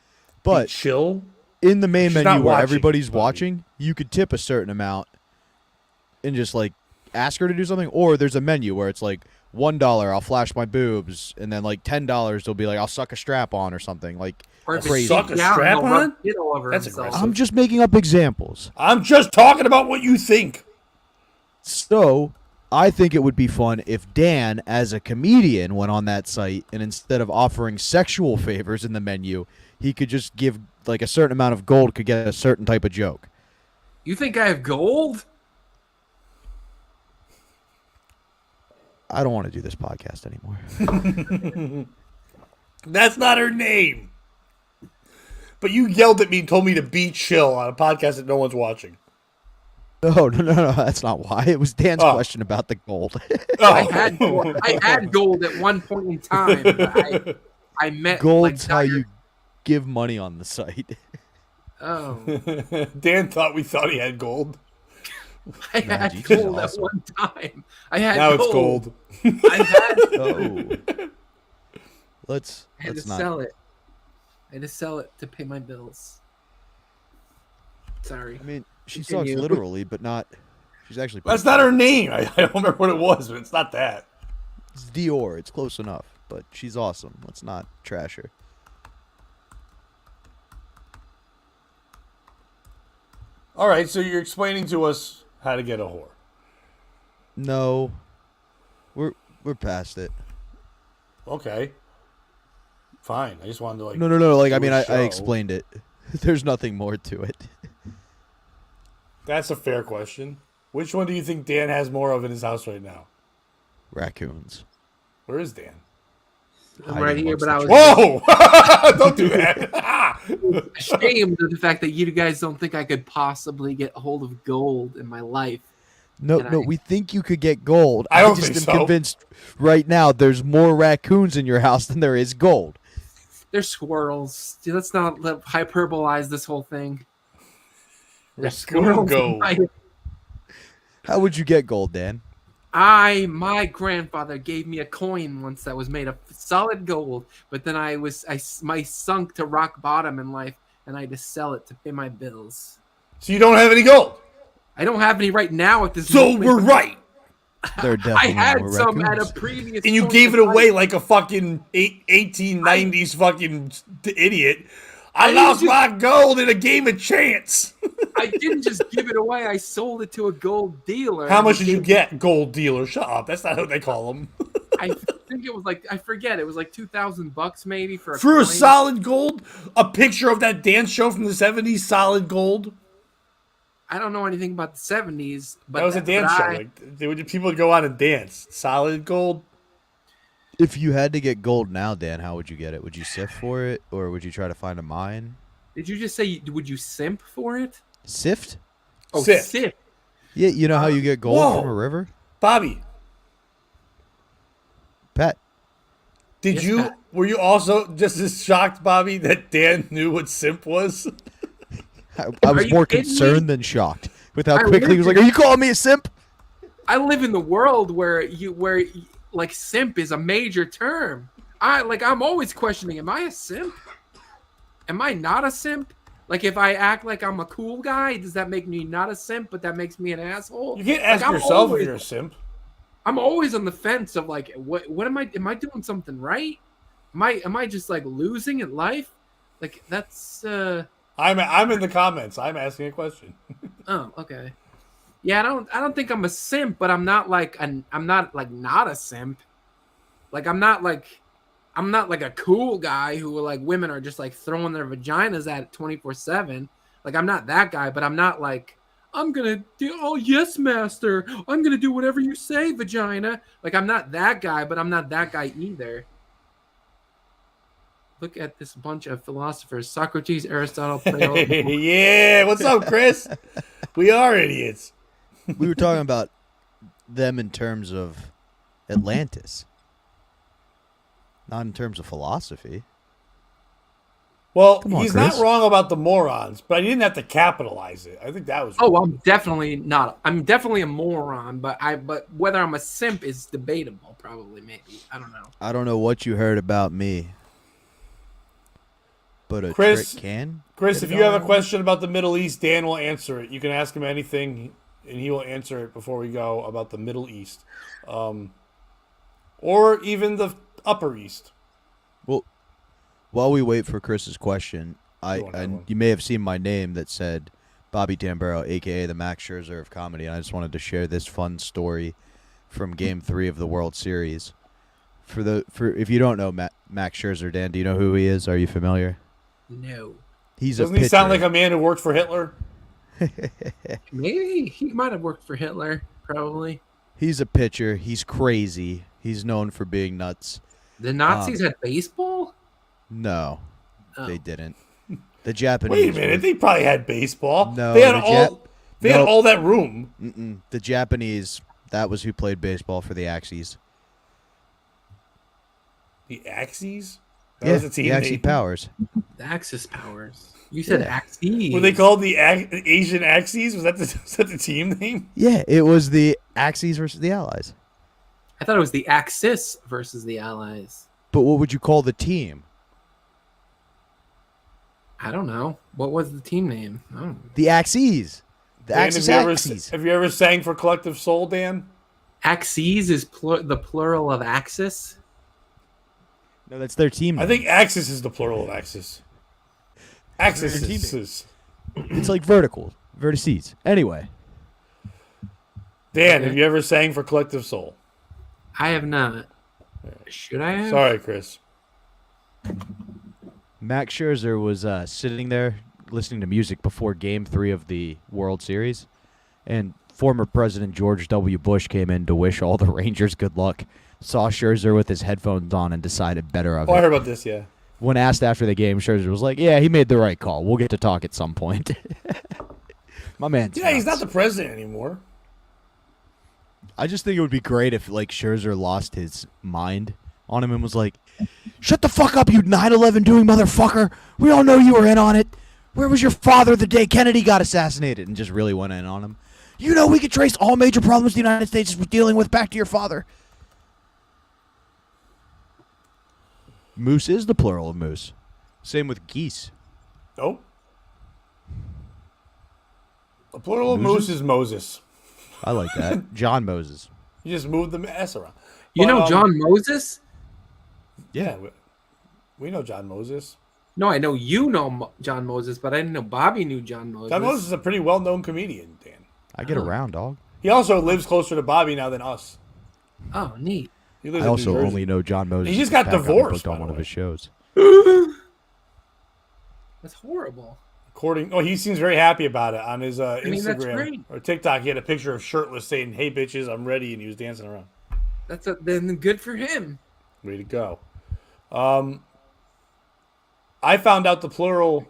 Speaker 1: But
Speaker 3: chill.
Speaker 1: in the main
Speaker 3: She's
Speaker 1: menu
Speaker 3: not
Speaker 1: where
Speaker 3: watching,
Speaker 1: everybody's
Speaker 3: buddy.
Speaker 1: watching, you could tip a certain amount and just like ask her to do something. Or there's a menu where it's like $1, I'll flash my boobs, and then like $10, they'll be like, I'll suck a strap on or something. Like
Speaker 2: Or if
Speaker 1: crazy.
Speaker 3: Suck a
Speaker 2: down,
Speaker 3: strap
Speaker 2: he'll rub
Speaker 3: on?
Speaker 2: it all over
Speaker 3: That's
Speaker 2: himself.
Speaker 3: aggressive.
Speaker 1: I'm just making up examples.
Speaker 3: I'm just talking about what you think.
Speaker 1: So I think it would be fun if Dan, as a comedian, went on that site and instead of offering sexual favors in the menu, he could just give like a certain amount of gold could get a certain type of joke.
Speaker 2: You think I have gold?
Speaker 1: I don't want to do this podcast anymore.
Speaker 3: That's not her name. But you yelled at me and told me to be chill on a podcast that no one's watching.
Speaker 1: No, that's not why. It was Dan's
Speaker 3: Oh.
Speaker 1: question about the gold.
Speaker 2: I had gold at one point in time. But I met
Speaker 1: Gold's
Speaker 2: like,
Speaker 1: how you give money on the site.
Speaker 2: Oh,
Speaker 3: Dan thought we thought he had gold.
Speaker 2: I
Speaker 1: No,
Speaker 2: had
Speaker 1: Gigi's
Speaker 2: gold
Speaker 1: awesome.
Speaker 2: at one time. I had
Speaker 3: Now
Speaker 2: gold.
Speaker 3: it's gold.
Speaker 2: I had.
Speaker 1: Oh. Let's
Speaker 2: I had to
Speaker 1: not.
Speaker 2: sell it. I had to sell it to pay my bills. Sorry.
Speaker 1: I mean, she
Speaker 2: Continue.
Speaker 1: sucks literally, but not. She's actually.
Speaker 3: That's not her name. I don't remember what it was, but it's not that.
Speaker 1: It's Dior. It's close enough, but she's awesome. Let's not trash her.
Speaker 3: All right, so you're explaining to us how to get a whore.
Speaker 1: No, we're past it.
Speaker 3: Okay. Fine. I just wanted to like.
Speaker 1: No. Like I
Speaker 3: do
Speaker 1: mean,
Speaker 3: a
Speaker 1: I
Speaker 3: show.
Speaker 1: explained it. There's nothing more to it.
Speaker 3: That's a fair question. Which one do you think Dan has more of in his house right now?
Speaker 1: Raccoons.
Speaker 3: Where is Dan?
Speaker 2: I'm
Speaker 1: Hiding
Speaker 2: right here,
Speaker 1: amongst
Speaker 2: but I
Speaker 1: the
Speaker 2: was
Speaker 3: Whoa! Don't do that.
Speaker 2: ashamed of the fact that you guys don't think I could possibly get a hold of gold in my life.
Speaker 1: No,
Speaker 2: And
Speaker 1: no, we think you could get gold.
Speaker 3: I don't
Speaker 1: just
Speaker 3: think
Speaker 1: am
Speaker 3: so.
Speaker 1: convinced right now there's more raccoons in your house than there is gold.
Speaker 2: They're squirrels. Dude, let's not hyperbolize this whole thing. They're
Speaker 3: Raccoon
Speaker 2: squirrels.
Speaker 3: gold.
Speaker 1: How would you get gold, Dan?
Speaker 2: My grandfather gave me a coin once that was made of solid gold, but then I sunk to rock bottom in life, and I had to sell it to pay my bills.
Speaker 3: So you don't have any gold.
Speaker 2: I don't have any right now at this
Speaker 3: So
Speaker 2: moment.
Speaker 3: we're right.
Speaker 1: There are
Speaker 2: I
Speaker 1: definitely
Speaker 2: had
Speaker 1: more
Speaker 2: some at a
Speaker 1: raccoons.
Speaker 2: previous
Speaker 3: And you
Speaker 2: point
Speaker 3: gave
Speaker 2: in
Speaker 3: it away
Speaker 2: life.
Speaker 3: like a fucking 1890s fucking idiot. I
Speaker 2: didn't
Speaker 3: lost
Speaker 2: just-
Speaker 3: my gold in a game of chance.
Speaker 2: I didn't just give it away. I sold it to a gold dealer.
Speaker 3: How
Speaker 2: and
Speaker 3: much
Speaker 2: he
Speaker 3: did you
Speaker 2: gave-
Speaker 3: get, gold dealer? Shut up. That's not what they call them.
Speaker 2: I think it was like, I forget. It was like $2,000 maybe for a
Speaker 3: For a
Speaker 2: coin.
Speaker 3: solid gold? A picture of that dance show from the 70s, solid gold?
Speaker 2: I don't know anything about the 70s, but
Speaker 3: That was a
Speaker 2: but
Speaker 3: dance show.
Speaker 2: I-
Speaker 3: Like, people would go out and dance. Solid gold?
Speaker 1: If you had to get gold now, Dan, how would you get it? Would you sift for it, or would you try to find a mine?
Speaker 2: Did you just say, would you simp for it?
Speaker 1: Sift?
Speaker 2: Oh,
Speaker 3: Sift.
Speaker 2: sift.
Speaker 1: Yeah, you know how you get gold
Speaker 3: Whoa.
Speaker 1: from a river?
Speaker 3: Bobby,
Speaker 1: Pat.
Speaker 3: did
Speaker 2: Yes, Pat.
Speaker 3: were you also just as shocked, Bobby, that Dan knew what simp was?
Speaker 1: I was
Speaker 2: you
Speaker 1: more
Speaker 2: kidding me?
Speaker 1: concerned than shocked with how
Speaker 2: I
Speaker 1: quickly he was like,
Speaker 2: lived
Speaker 1: "Are you calling me a simp?"
Speaker 2: I live in the world where like simp is a major term. I'm always questioning, am I a simp? Am I not a simp? Like if I act like I'm a cool guy, does that make me not a simp, but that makes me an asshole?
Speaker 3: You can't ask
Speaker 2: Like, I'm
Speaker 3: yourself
Speaker 2: always-
Speaker 3: if you're a simp.
Speaker 2: I'm always on the fence of like, what am I doing something right? Am I just like losing in life? Like that's
Speaker 3: I'm in the comments. I'm asking a question.
Speaker 2: oh, okay. Yeah, I don't think I'm a simp, but I'm not like not a simp. Like I'm not like a cool guy who like women are just like throwing their vaginas at 24/7. Like I'm not that guy, but I'm not like I'm gonna do yes, master. I'm gonna do whatever you say, vagina. Like I'm not that guy, but I'm not that guy either. Look at this bunch of philosophers: Socrates, Aristotle, Plato.
Speaker 3: Yeah, what's up, Chris? We are idiots.
Speaker 1: We were talking about them in terms of Atlantis, not in terms of philosophy.
Speaker 3: Well,
Speaker 1: Come on,
Speaker 3: he's
Speaker 1: Chris.
Speaker 3: not wrong about the morons, but I didn't have to capitalize it. I think that was.
Speaker 2: Oh, I'm definitely not. I'm definitely a moron, but whether I'm a simp is debatable. Probably, maybe. I don't know.
Speaker 1: I don't know what you heard about me, but a
Speaker 3: Chris,
Speaker 1: trick can.
Speaker 3: Chris, if you have a question about the Middle East, Dan will answer it. You can ask him anything, and he will answer it before we go about the Middle East, or even the Upper East.
Speaker 1: Well, while we wait for Chris's question,
Speaker 3: won't have one.
Speaker 1: you may have seen my name that said Bobby Tambero, aka the Max Scherzer of comedy. And I just wanted to share this fun story from Game 3 of the World Series. For if you don't know Max Scherzer, Dan, do you know who he is? Are you familiar?
Speaker 2: No.
Speaker 1: He's
Speaker 3: Doesn't
Speaker 1: a pitcher.
Speaker 3: he sound like a man who worked for Hitler?
Speaker 2: Maybe he might have worked for Hitler. Probably.
Speaker 1: He's a pitcher. He's crazy. He's known for being nuts.
Speaker 2: The Nazis had baseball.
Speaker 1: No,
Speaker 2: Oh.
Speaker 1: they didn't. The Japanese.
Speaker 3: Wait a minute, they probably had baseball.
Speaker 1: No,
Speaker 3: they had
Speaker 1: the
Speaker 3: they had
Speaker 1: Nope.
Speaker 3: all that room.
Speaker 1: The Japanese. That was who played baseball for the Axis.
Speaker 3: The Axis. That was a team
Speaker 1: the Axis
Speaker 3: name.
Speaker 1: Powers.
Speaker 2: The Axis powers. You said
Speaker 1: Yeah.
Speaker 2: Axis.
Speaker 3: Were they called the Asian Axis? Was that the team name?
Speaker 1: Yeah, it was the Axis versus the Allies.
Speaker 2: I thought it was the Axis versus the Allies.
Speaker 1: But what would you call the team?
Speaker 2: I don't know. What was the team name? I don't know.
Speaker 1: The Axis. The
Speaker 3: Dan,
Speaker 1: Axis.
Speaker 3: have you ever sang for Collective Soul, Dan?
Speaker 2: Axes is the plural of Axis.
Speaker 1: No, that's their team name.
Speaker 3: I think Axis is the plural of Axis. Axis
Speaker 1: Their team
Speaker 3: is.
Speaker 1: it's like vertical. Vertices. Anyway.
Speaker 3: Dan,
Speaker 2: Okay.
Speaker 3: have you ever sang for Collective Soul?
Speaker 2: I have not. Should I have?
Speaker 3: Sorry, Chris.
Speaker 1: Max Scherzer was sitting there listening to music before Game 3 of the World Series, and former President George W. Bush came in to wish all the Rangers good luck, saw Scherzer with his headphones on, and decided better of
Speaker 3: Oh, I
Speaker 1: it.
Speaker 3: heard about this, yeah.
Speaker 1: When asked after the game, Scherzer was like, yeah, he made the right call. We'll get to talk at some point. My man's
Speaker 3: Yeah, he's not
Speaker 1: nuts.
Speaker 3: the president anymore.
Speaker 1: I just think it would be great if, like, Scherzer lost his mind on him and was like, shut the fuck up, you 9/11 doing motherfucker. We all know you were in on it. Where was your father the day Kennedy got assassinated? And just really went in on him. You know we could trace all major problems the United States is dealing with back to your father. Moose is the plural of moose. Same with geese.
Speaker 3: Nope. The plural of
Speaker 1: Mooses?
Speaker 3: moose is Moses.
Speaker 1: I like that. John Moses.
Speaker 3: You just moved the S around.
Speaker 2: You
Speaker 3: But,
Speaker 2: know John Moses?
Speaker 3: Yeah, we know John Moses.
Speaker 2: No, I know you know John Moses, but I didn't know Bobby knew John Moses.
Speaker 3: John Moses is a pretty well-known comedian, Dan.
Speaker 1: I get
Speaker 2: Oh.
Speaker 1: around, dog.
Speaker 3: He also lives closer to Bobby now than us.
Speaker 2: Oh, neat.
Speaker 3: He lives
Speaker 1: I
Speaker 3: in
Speaker 1: also
Speaker 3: New Jersey.
Speaker 1: only know John Moses.
Speaker 3: He just
Speaker 1: because
Speaker 3: got
Speaker 1: Pat me
Speaker 3: divorced,
Speaker 1: booked
Speaker 3: by
Speaker 1: on
Speaker 3: the
Speaker 1: one of
Speaker 3: way.
Speaker 1: his shows.
Speaker 2: That's horrible.
Speaker 3: He seems very happy about it on his
Speaker 2: mean, that's
Speaker 3: Instagram
Speaker 2: great.
Speaker 3: or TikTok. He had a picture of shirtless saying, "Hey bitches, I'm ready," and he was dancing around.
Speaker 2: Then good for him.
Speaker 3: Way to go. I found out the plural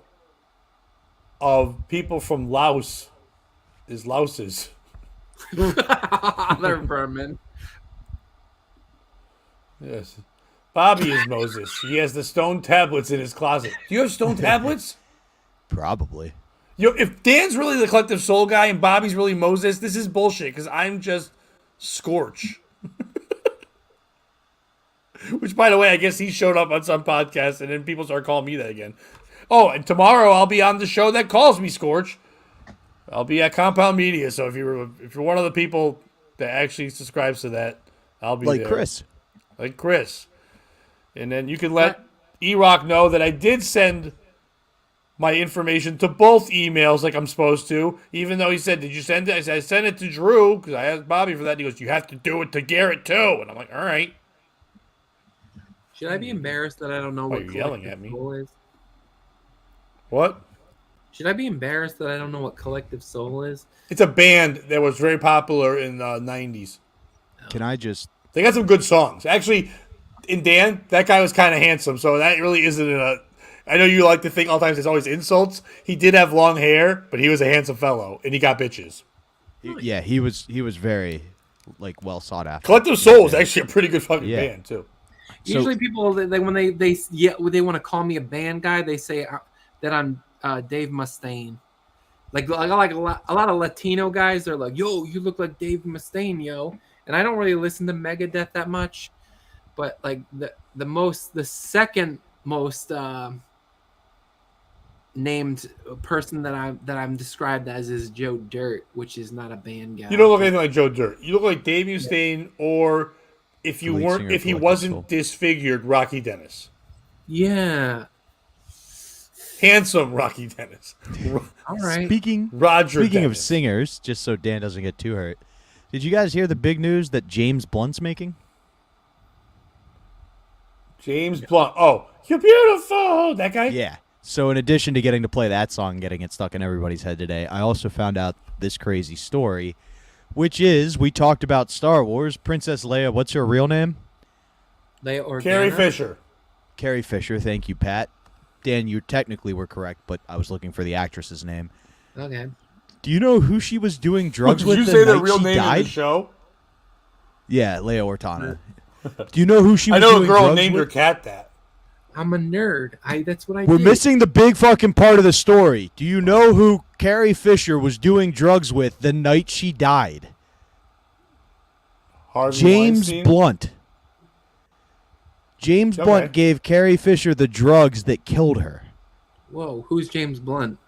Speaker 3: of people from Laos is louses.
Speaker 2: They're vermin.
Speaker 3: Yes. Bobby is Moses. He has the stone tablets in his closet. Do you have stone tablets?
Speaker 1: Probably.
Speaker 3: If Dan's really the Collective Soul guy and Bobby's really Moses, this is bullshit because I'm just Scorch. Which, by the way, I guess he showed up on some podcast and then people start calling me that again. Oh, and tomorrow I'll be on the show that calls me Scorch. I'll be at Compound Media, so if you're one of the people that actually subscribes to that, I'll be
Speaker 1: Like
Speaker 3: there.
Speaker 1: Chris.
Speaker 3: Like Chris. And then you can let E-Rock know that I did send my information to both emails like I'm supposed to, even though he said, "Did you send it?" I said, "I sent it to Drew," because I asked Bobby for that. He goes, "You have to do it to Garrett, too." And I'm like, all right.
Speaker 2: Should I be embarrassed that I don't know
Speaker 3: Why
Speaker 2: what
Speaker 3: are you yelling
Speaker 2: Collective
Speaker 3: at me?
Speaker 2: Soul is?
Speaker 3: What?
Speaker 2: Should I be embarrassed that I don't know what Collective Soul is?
Speaker 3: It's a band that was very popular in the 90s.
Speaker 1: Can I just...
Speaker 3: They got some good songs. Actually, in Dan, that guy was kind of handsome, so that really isn't I know you like to think all times it's always insults. He did have long hair, but he was a handsome fellow, and he got bitches.
Speaker 1: Yeah, he was very, like, well sought after.
Speaker 3: Collective Soul is actually a pretty good fucking
Speaker 1: Yeah.
Speaker 3: band, too.
Speaker 2: Usually people when they want to call me a band guy, they say that I'm Dave Mustaine. Like a lot of Latino guys, they're like, "Yo, you look like Dave Mustaine, yo." And I don't really listen to Megadeth that much, but like the second most named person that I'm described as is Joe Dirt, which is not a band guy.
Speaker 3: You don't look anything like Joe Dirt. You look like Dave Mustaine, or if you weren't, if he wasn't disfigured, Rocky Dennis.
Speaker 2: Yeah.
Speaker 3: Handsome Rocky Dennis.
Speaker 2: All right.
Speaker 1: Speaking of singers, just so Dan doesn't get too hurt, did you guys hear the big news that James Blunt's making?
Speaker 3: James Blunt. Oh, you're beautiful. That guy?
Speaker 1: Yeah. So in addition to getting to play that song and getting it stuck in everybody's head today, I also found out this crazy story, which is we talked about Star Wars. Princess Leia, what's her real name?
Speaker 2: Leia Organa?
Speaker 3: Carrie Fisher.
Speaker 1: Carrie Fisher. Thank you, Pat. Dan, you technically were correct, but I was looking for the actress's name.
Speaker 2: Okay.
Speaker 1: Do you know who she was doing drugs with?
Speaker 3: Did you say the real name of the show?
Speaker 1: Yeah, Leia Organa. Do you know who she was doing drugs with?
Speaker 3: I know a girl named her cat that.
Speaker 2: I'm a nerd. That's what I
Speaker 1: We're
Speaker 2: did.
Speaker 1: missing the big fucking part of the story. Do you know who Carrie Fisher was doing drugs with the night she died?
Speaker 3: Harvey
Speaker 1: James
Speaker 3: Weinstein?
Speaker 1: Blunt. James Blunt gave Carrie Fisher the drugs that killed her.
Speaker 2: Whoa, who's James Blunt?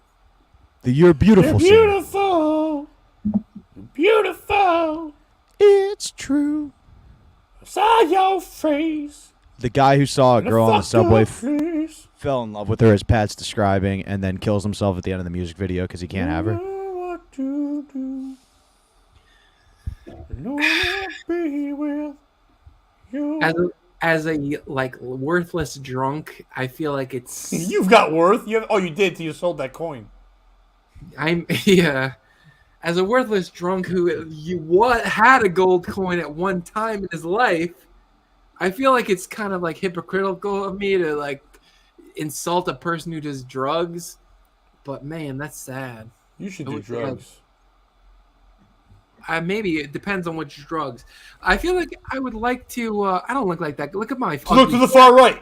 Speaker 1: The You're Beautiful singer.
Speaker 3: You're beautiful. You're beautiful.
Speaker 1: It's true.
Speaker 3: I saw your face.
Speaker 1: The guy who saw a girl on the subway fell in love with her, as Pat's describing, and then kills himself at the end of the music video because he can't have her.
Speaker 3: What to do. No, be with you.
Speaker 2: As a like worthless drunk, I feel like it's
Speaker 3: You've got worth. You did till you sold that coin.
Speaker 2: As a worthless drunk who had a gold coin at one time in his life, I feel like it's kind of like hypocritical of me to like insult a person who does drugs. But man, that's sad.
Speaker 3: You should do drugs.
Speaker 2: Maybe it depends on which drugs. I feel like I would like to. I don't look like that. Look at my.
Speaker 3: Look to the far right.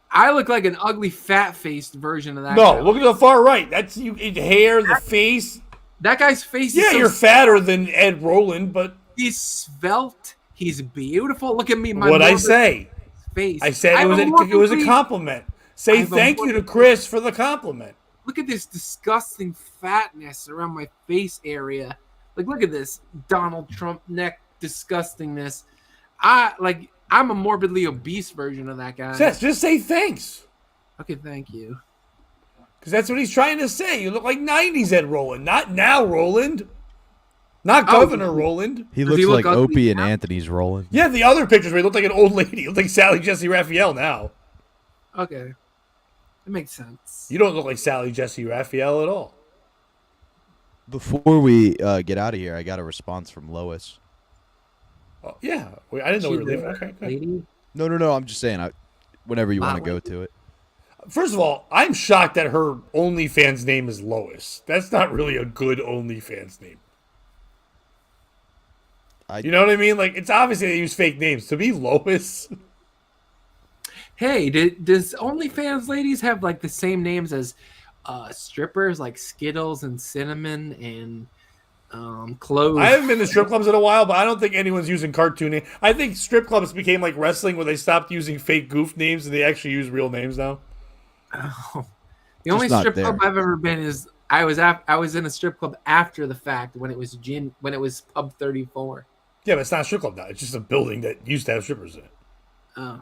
Speaker 2: I look like an ugly, fat-faced version of that.
Speaker 3: No,
Speaker 2: guy.
Speaker 3: look at the far right. That's you. Hair, the face.
Speaker 2: That guy's face.
Speaker 3: Yeah,
Speaker 2: is so
Speaker 3: you're fatter than Ed Roland, but
Speaker 2: he's svelte. He's beautiful. Look at me.
Speaker 3: What'd I say?
Speaker 2: Face.
Speaker 3: I said it was a compliment. Say thank you to Chris for the compliment.
Speaker 2: Look at this disgusting fatness around my face area. Like, look at this Donald Trump neck disgustingness. I'm a morbidly obese version of that guy.
Speaker 3: Just say thanks.
Speaker 2: Okay, thank you.
Speaker 3: Because that's what he's trying to say. You look like 90s Ed Roland. Not now, Roland. Not Governor Roland.
Speaker 1: He looks like Opie and Anthony's Roland.
Speaker 3: Yeah, the other pictures where he looked like an old lady. He looked like Sally Jesse Raphael now.
Speaker 2: Okay. It makes sense.
Speaker 3: You don't look like Sally Jesse Raphael at all.
Speaker 1: Before we get out of here, I got a response from Lois.
Speaker 3: Oh, yeah. I didn't know we were leaving. Okay, good.
Speaker 1: No. I'm just saying, whenever you want to go to it.
Speaker 3: First of all, I'm shocked that her OnlyFans name is Lois. That's not really a good OnlyFans name. You know what I mean? Like, it's obviously they use fake names. To be Lois.
Speaker 2: Hey, does OnlyFans ladies have like the same names as strippers, like Skittles and Cinnamon and Clothes?
Speaker 3: I haven't been to strip clubs in a while, but I don't think anyone's using cartoon names. I think strip clubs became like wrestling, where they stopped using fake goof names and they actually use real names now.
Speaker 2: Oh. The only strip club I've ever been is I was in a strip club after the fact when it was Pub 34.
Speaker 3: Yeah, but it's not a strip club now. It's just a building that used to have strippers in it.
Speaker 2: Oh.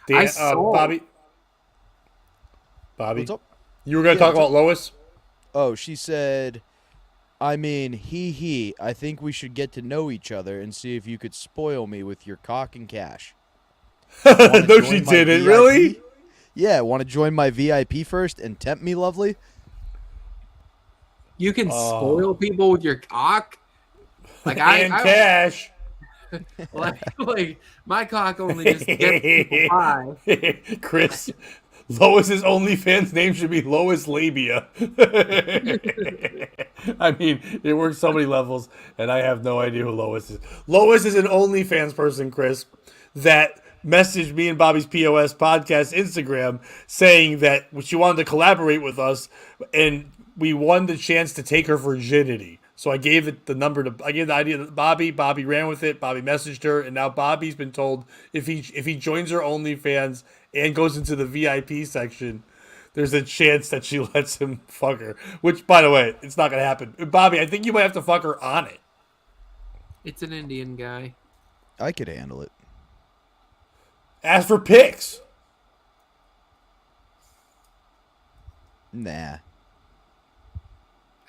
Speaker 3: Dan, Bobby,
Speaker 1: what's up?
Speaker 3: You were going to talk about Lois?
Speaker 1: Oh, she said, I mean, I think we should get to know each other and see if you could spoil me with your cock and cash.
Speaker 3: No, she didn't. Really?
Speaker 1: Yeah, want to join my VIP first and tempt me, lovely?
Speaker 2: You can spoil people with your cock? Like
Speaker 3: cash.
Speaker 2: like my cock only just gets people by.
Speaker 3: Chris, Lois's OnlyFans name should be Lois Labia. I mean, it works so many levels, and I have no idea who Lois is. Lois is an OnlyFans person, Chris, that messaged me and Bobby's POS podcast Instagram saying that she wanted to collaborate with us, and we won the chance to take her virginity. So I gave the idea to Bobby. Bobby ran with it. Bobby messaged her, and now Bobby's been told if he joins her OnlyFans and goes into the VIP section, there's a chance that she lets him fuck her. Which, by the way, it's not gonna happen. Bobby, I think you might have to fuck her on it.
Speaker 2: It's an Indian guy.
Speaker 1: I could handle it.
Speaker 3: Ask for pics.
Speaker 1: Nah.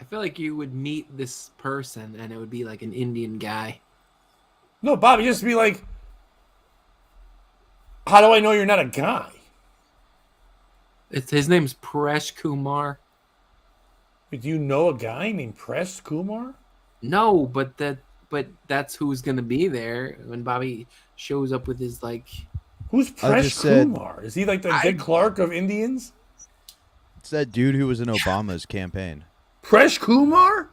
Speaker 2: I feel like you would meet this person and it would be like an Indian guy.
Speaker 3: No, Bobby, just be like, how do I know you're not a guy?
Speaker 2: His name's Paresh Kumar.
Speaker 3: Wait, do you know a guy named Press Kumar?
Speaker 2: No, but that's who's gonna be there when Bobby shows up with his like.
Speaker 3: Who's Press Kumar? Is he like the Dick Clark of Indians?
Speaker 1: It's that dude who was in Obama's campaign.
Speaker 3: Press Kumar?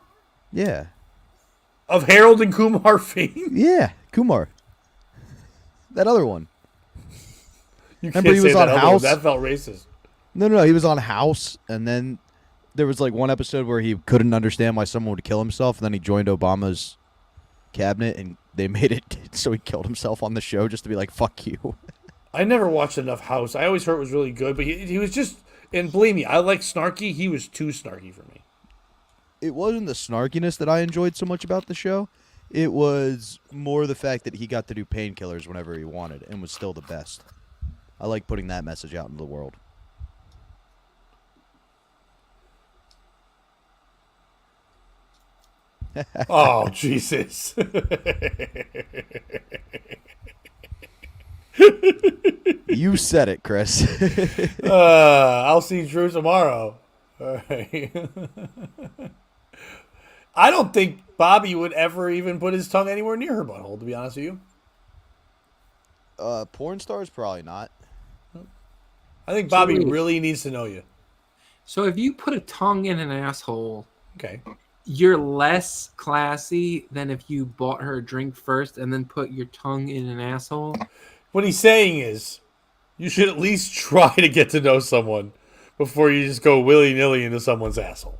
Speaker 1: Yeah.
Speaker 3: Of Harold and Kumar fame?
Speaker 1: Yeah, Kumar. That other one.
Speaker 3: You
Speaker 1: Remember
Speaker 3: can't
Speaker 1: he was
Speaker 3: say
Speaker 1: on
Speaker 3: that
Speaker 1: House?
Speaker 3: That felt racist.
Speaker 1: No. He was on House, and then there was like one episode where he couldn't understand why someone would kill himself, and then he joined Obama's cabinet, and they made it so he killed himself on the show just to be like, fuck you.
Speaker 3: I never watched enough House. I always heard it was really good, but he was just, and believe me, I like snarky. He was too snarky for me.
Speaker 1: It wasn't the snarkiness that I enjoyed so much about the show. It was more the fact that he got to do painkillers whenever he wanted and was still the best. I like putting that message out into the world.
Speaker 3: Oh, Jesus.
Speaker 1: You said it, Chris.
Speaker 3: I'll see Drew tomorrow. All right. I don't think Bobby would ever even put his tongue anywhere near her butthole, to be honest with you.
Speaker 1: Porn stars? Probably not.
Speaker 3: I think Bobby really needs to know you.
Speaker 2: So if you put a tongue in an asshole,
Speaker 3: Okay.
Speaker 2: you're less classy than if you bought her a drink first and then put your tongue in an asshole.
Speaker 3: What he's saying is, you should at least try to get to know someone before you just go willy-nilly into someone's asshole.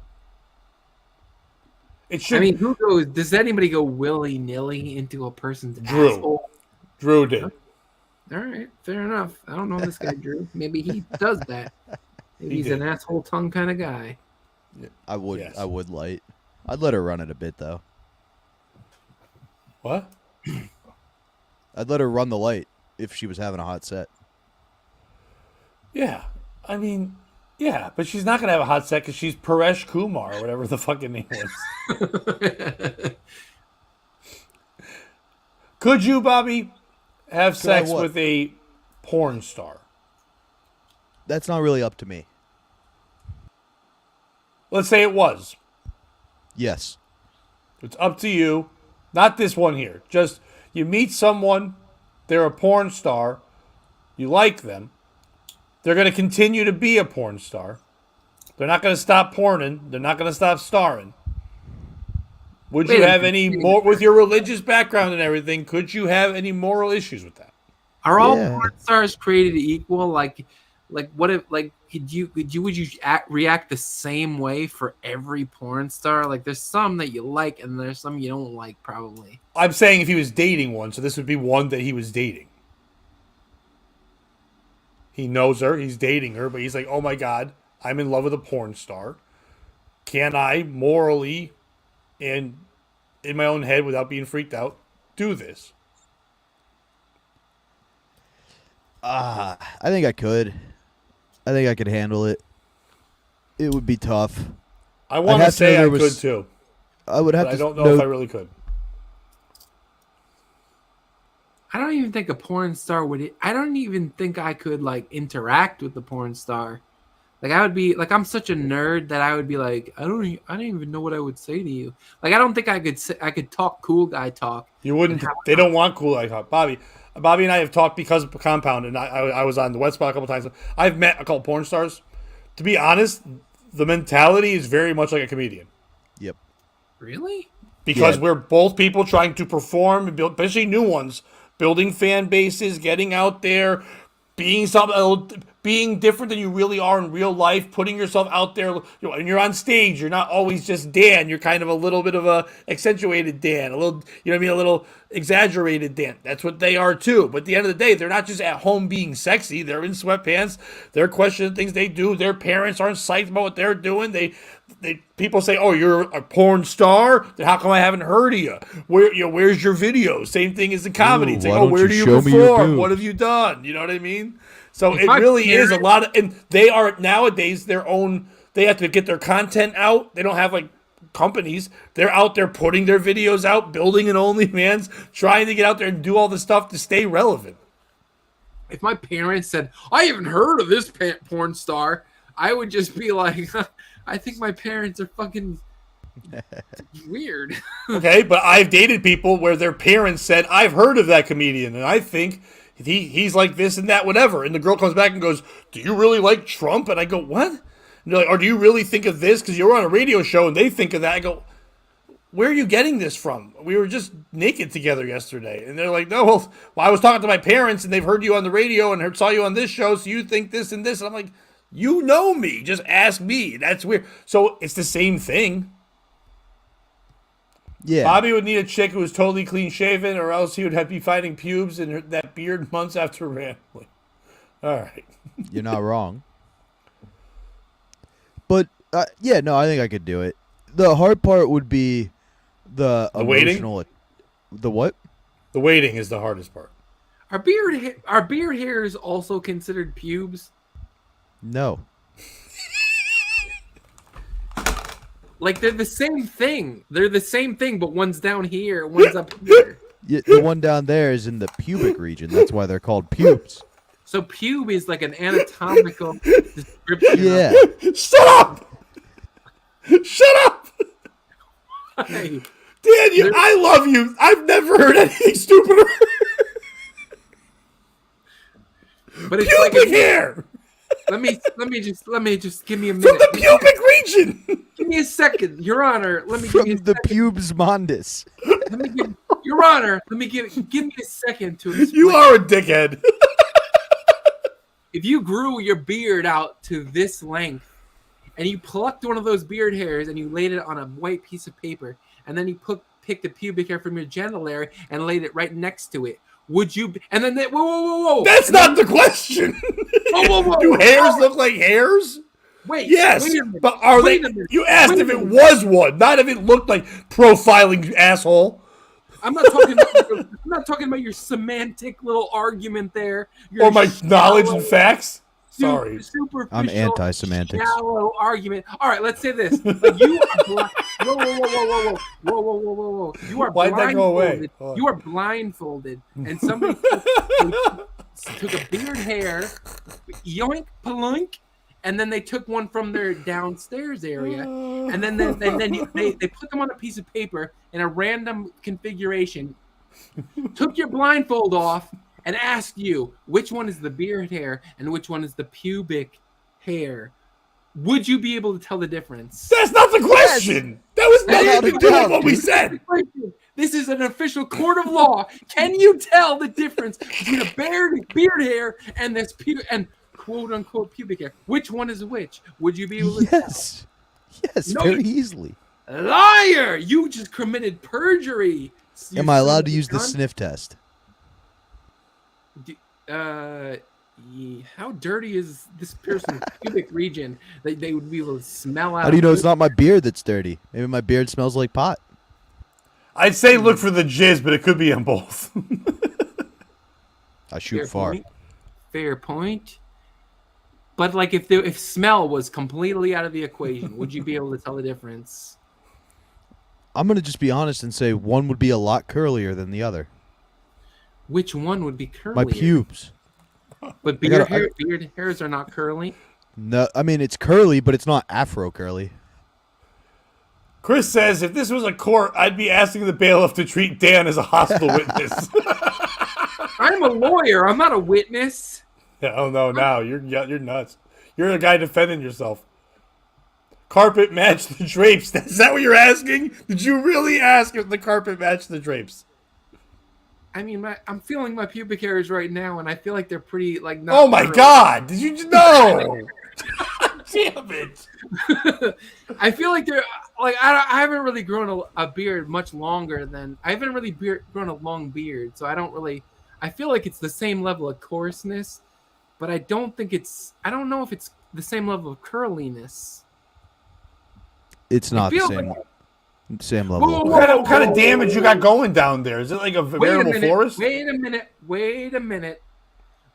Speaker 3: It should.
Speaker 2: I mean, does anybody go willy-nilly into a person's
Speaker 3: Drew.
Speaker 2: asshole?
Speaker 3: Drew did.
Speaker 2: All right, fair enough. I don't know this guy, Drew. Maybe he does that. Maybe he's
Speaker 3: did.
Speaker 2: an asshole tongue kind of guy.
Speaker 1: I would.
Speaker 3: Yes.
Speaker 1: I would light. I'd let her run it a bit though.
Speaker 3: What?
Speaker 1: I'd let her run the light if she was having a hot set.
Speaker 3: Yeah. I mean, yeah, but she's not going to have a hot set because she's Paresh Kumar, or whatever the fucking name was. Could you, Bobby, have sex
Speaker 1: what?
Speaker 3: with a porn star?
Speaker 1: That's not really up to me.
Speaker 3: Let's say it was.
Speaker 1: Yes.
Speaker 3: It's up to you. Not this one here. Just you meet someone, they're a porn star, you like them, they're going to continue to be a porn star. They're not going to stop porning. They're not going to stop starring. Would you have any more, with your religious background and everything, could you have any moral issues with that?
Speaker 2: Are all
Speaker 1: Yeah.
Speaker 2: porn stars created equal? Like what if would you react the same way for every porn star? Like there's some that you like and there's some you don't like probably.
Speaker 3: I'm saying if he was dating one, so this would be one that he was dating. He knows her, he's dating her, but he's like, oh my God, I'm in love with a porn star. Can I morally and in my own head without being freaked out do this?
Speaker 1: I think I could. I think I could handle it. It would be tough.
Speaker 3: I want to
Speaker 1: have to
Speaker 3: say
Speaker 1: know
Speaker 3: I
Speaker 1: there
Speaker 3: could
Speaker 1: was-
Speaker 3: too,
Speaker 1: I would have
Speaker 3: but
Speaker 1: to
Speaker 3: I don't know if I really could.
Speaker 2: I don't even think a porn star would. I don't even think I could like interact with the porn star. Like I would be like I'm such a nerd that I would be like I don't even know what I would say to you. Like I don't think I could talk cool guy talk.
Speaker 3: You wouldn't. They don't want cool eye talk. Bobby and I have talked because of Compound, and I was on the Wet Spot a couple times. I've met a couple porn stars. To be honest, the mentality is very much like a comedian.
Speaker 1: Yep.
Speaker 2: Really?
Speaker 3: Because
Speaker 1: Yeah.
Speaker 3: we're both people trying to perform and build, especially new ones, building fan bases, getting out there, being different than you really are in real life, putting yourself out there. And you're on stage, you're not always just Dan. You're kind of a little bit of a accentuated Dan, a little, you know what I mean, a little exaggerated Dan. That's what they are too. But at the end of the day, they're not just at home being sexy. They're in sweatpants. They're questioning things they do. Their parents aren't psyched about what they're doing. People say, "Oh, you're a porn star. Then how come I haven't heard of you? Where's your video?" Same thing as the comedy. It's like, "Oh, where do you perform? What have you done?" You know what I mean? So it really is a lot of, and they are nowadays their own. They have to get their content out. They don't have like companies. They're out there putting their videos out, building an OnlyFans, trying to get out there and do all the stuff to stay relevant.
Speaker 2: If my parents said, "I haven't heard of this porn star," I would just be like, I think my parents are fucking weird.
Speaker 3: Okay, but I've dated people where their parents said, "I've heard of that comedian, and I think he's like this and that, whatever." And the girl comes back and goes, "Do you really like Trump?" And I go, "What?" And they're like, "Or do you really think of this because you were on a radio show and they think of that?" I go, "Where are you getting this from? We were just naked together yesterday." And they're like, "No, well, I was talking to my parents and they've heard you on the radio and saw you on this show, so you think this and this." And I'm like, "You know me. Just ask me." That's weird. So it's the same thing.
Speaker 1: Yeah.
Speaker 3: Bobby would need a chick who was totally clean shaven, or else he would have to be fighting pubes and that beard months after rambling. All right.
Speaker 1: You're not wrong. But, yeah, no, I think I could do it. The hard part would be the emotional...
Speaker 3: waiting?
Speaker 1: The what?
Speaker 3: The waiting is the hardest part.
Speaker 2: Are beard hairs also considered pubes?
Speaker 1: No.
Speaker 2: Like they're the same thing. They're the same thing, but one's down here, one's up here.
Speaker 1: Yeah, the one down there is in the pubic region. That's why they're called pubes.
Speaker 2: So pube is like an anatomical description.
Speaker 1: Yeah.
Speaker 3: Shut up! Shut up!
Speaker 2: Hey,
Speaker 3: Dan, I love you. I've never heard anything stupider.
Speaker 2: but it's
Speaker 3: Pubic
Speaker 2: like
Speaker 3: hair!
Speaker 2: let me just give me a
Speaker 3: From
Speaker 2: minute.
Speaker 3: the pubic region!
Speaker 2: Give me a second, Your Honor. Let me
Speaker 1: From
Speaker 2: give you a
Speaker 1: the
Speaker 2: second.
Speaker 1: pubes mondus.
Speaker 2: Your Honor, give me a second to explain.
Speaker 3: You are a dickhead.
Speaker 2: If you grew your beard out to this length and you plucked one of those beard hairs and you laid it on a white piece of paper and then you picked the pubic hair from your genital area and laid it right next to it, would you and then whoa.
Speaker 3: That's not the question.
Speaker 2: Whoa.
Speaker 3: Do hairs look like hairs?
Speaker 2: Wait.
Speaker 3: Yes,
Speaker 2: wait a minute,
Speaker 3: but are
Speaker 2: wait
Speaker 3: they?
Speaker 2: a minute,
Speaker 3: You asked
Speaker 2: wait
Speaker 3: if
Speaker 2: a
Speaker 3: it
Speaker 2: minute.
Speaker 3: was one, not if it looked like profiling, you asshole.
Speaker 2: I'm not talking about your semantic little argument there. Your
Speaker 3: Or my knowledge
Speaker 2: shallow-
Speaker 3: and facts. Sorry.
Speaker 2: Superficial,
Speaker 1: I'm anti-semantics.
Speaker 2: Shallow argument. All right, let's say this. Like you are whoa. You are
Speaker 3: Why'd that go away?
Speaker 2: blindfolded. You are blindfolded, and somebody took a beard hair, yoink, palunk, and then they took one from their downstairs area, and then they put them on a piece of paper in a random configuration, took your blindfold off, and asked you which one is the beard hair and which one is the pubic hair. Would you be able to tell the difference?
Speaker 3: That's not the question. That was nothing to do with what we said.
Speaker 2: This is an official court of law. Can you tell the difference between a beard hair and this quote unquote pubic hair? Which one is which? Would you be able to
Speaker 1: Yes. Yes,
Speaker 2: No,
Speaker 1: very easily.
Speaker 2: tell? Liar! You just committed perjury.
Speaker 1: Am I allowed to use the sniff test?
Speaker 2: How dirty is this person's pubic region that they would be able to smell out?
Speaker 1: How do you know it's not my beard that's dirty? Maybe my beard smells like pot.
Speaker 3: I'd say look for the jizz, but it could be on both.
Speaker 1: I shoot far.
Speaker 2: Fair point. But like if smell was completely out of the equation, would you be able to tell the difference?
Speaker 1: I'm going to just be honest and say one would be a lot curlier than the other.
Speaker 2: Which one would be curly?
Speaker 1: My pubes.
Speaker 2: But
Speaker 1: beard
Speaker 2: hairs are not curly.
Speaker 1: No, I mean, it's curly, but it's not afro curly.
Speaker 3: Chris says, if this was a court, I'd be asking the bailiff to treat Dan as a hostile witness.
Speaker 2: I'm a lawyer. I'm not a witness.
Speaker 3: Oh no, now you're nuts. You're the guy defending yourself. Carpet match the drapes. Is that what you're asking? Did you really ask if the carpet matched the drapes?
Speaker 2: I mean, I'm feeling my pubic hairs right now, and I feel like they're pretty like. Not
Speaker 3: Oh my
Speaker 2: curly.
Speaker 3: God! Did you know? Damn it!
Speaker 2: I feel like they're like I haven't really grown a beard much longer than I haven't really grown a long beard, so I don't really. I feel like it's the same level of coarseness, but I don't think it's. I don't know if it's the same level of curliness.
Speaker 1: It's not the
Speaker 2: feel
Speaker 1: same
Speaker 2: like-
Speaker 1: same level.
Speaker 2: Whoa,
Speaker 1: of-
Speaker 2: whoa,
Speaker 3: What kind of damage you got going down there? Is it like a veritable forest?
Speaker 2: Wait a minute.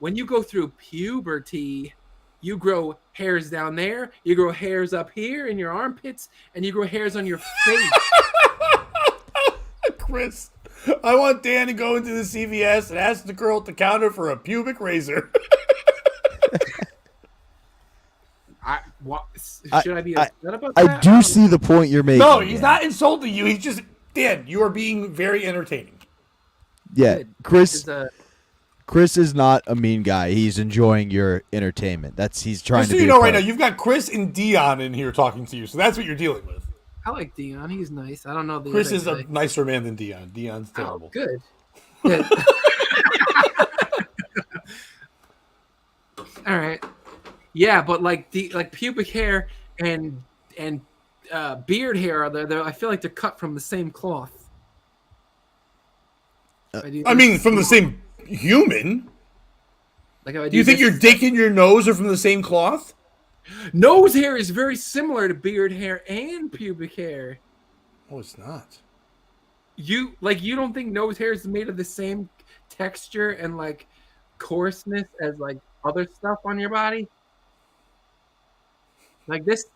Speaker 2: When you go through puberty, you grow hairs down there, you grow hairs up here in your armpits, and you grow hairs on your face.
Speaker 3: Chris, I want Dan to go into the CVS and ask the girl at the counter for a pubic razor.
Speaker 2: Should I be upset about
Speaker 1: I
Speaker 2: that?
Speaker 1: do see the point you're making.
Speaker 3: No, he's
Speaker 1: Dan.
Speaker 3: not insulting you. He's just, Dan, you are being very entertaining.
Speaker 1: Yeah,
Speaker 2: Good.
Speaker 1: Chris.
Speaker 2: Is,
Speaker 1: Chris is not a mean guy. He's enjoying your entertainment. He's trying
Speaker 3: Just
Speaker 1: to
Speaker 3: so
Speaker 1: be.
Speaker 3: you
Speaker 1: a
Speaker 3: know right
Speaker 1: part.
Speaker 3: now, you've got Chris and Dion in here talking to you, so that's what you're dealing with.
Speaker 2: I like Dion. He's nice. I don't know the
Speaker 3: Chris
Speaker 2: other
Speaker 3: is a
Speaker 2: guy.
Speaker 3: nicer man than Dion. Dion's terrible.
Speaker 2: Oh, good. Good. All right. Yeah, but like pubic hair and beard hair are they're I feel like they're cut from the same cloth.
Speaker 3: I mean, from the same human.
Speaker 2: Like if I
Speaker 3: Do you think
Speaker 2: this-
Speaker 3: your dick and your nose are from the same cloth?
Speaker 2: nose hair is very similar to beard hair and pubic hair?
Speaker 3: Oh, it's not.
Speaker 2: You don't think nose hair is made of the same texture and like coarseness as like other stuff on your body? Like this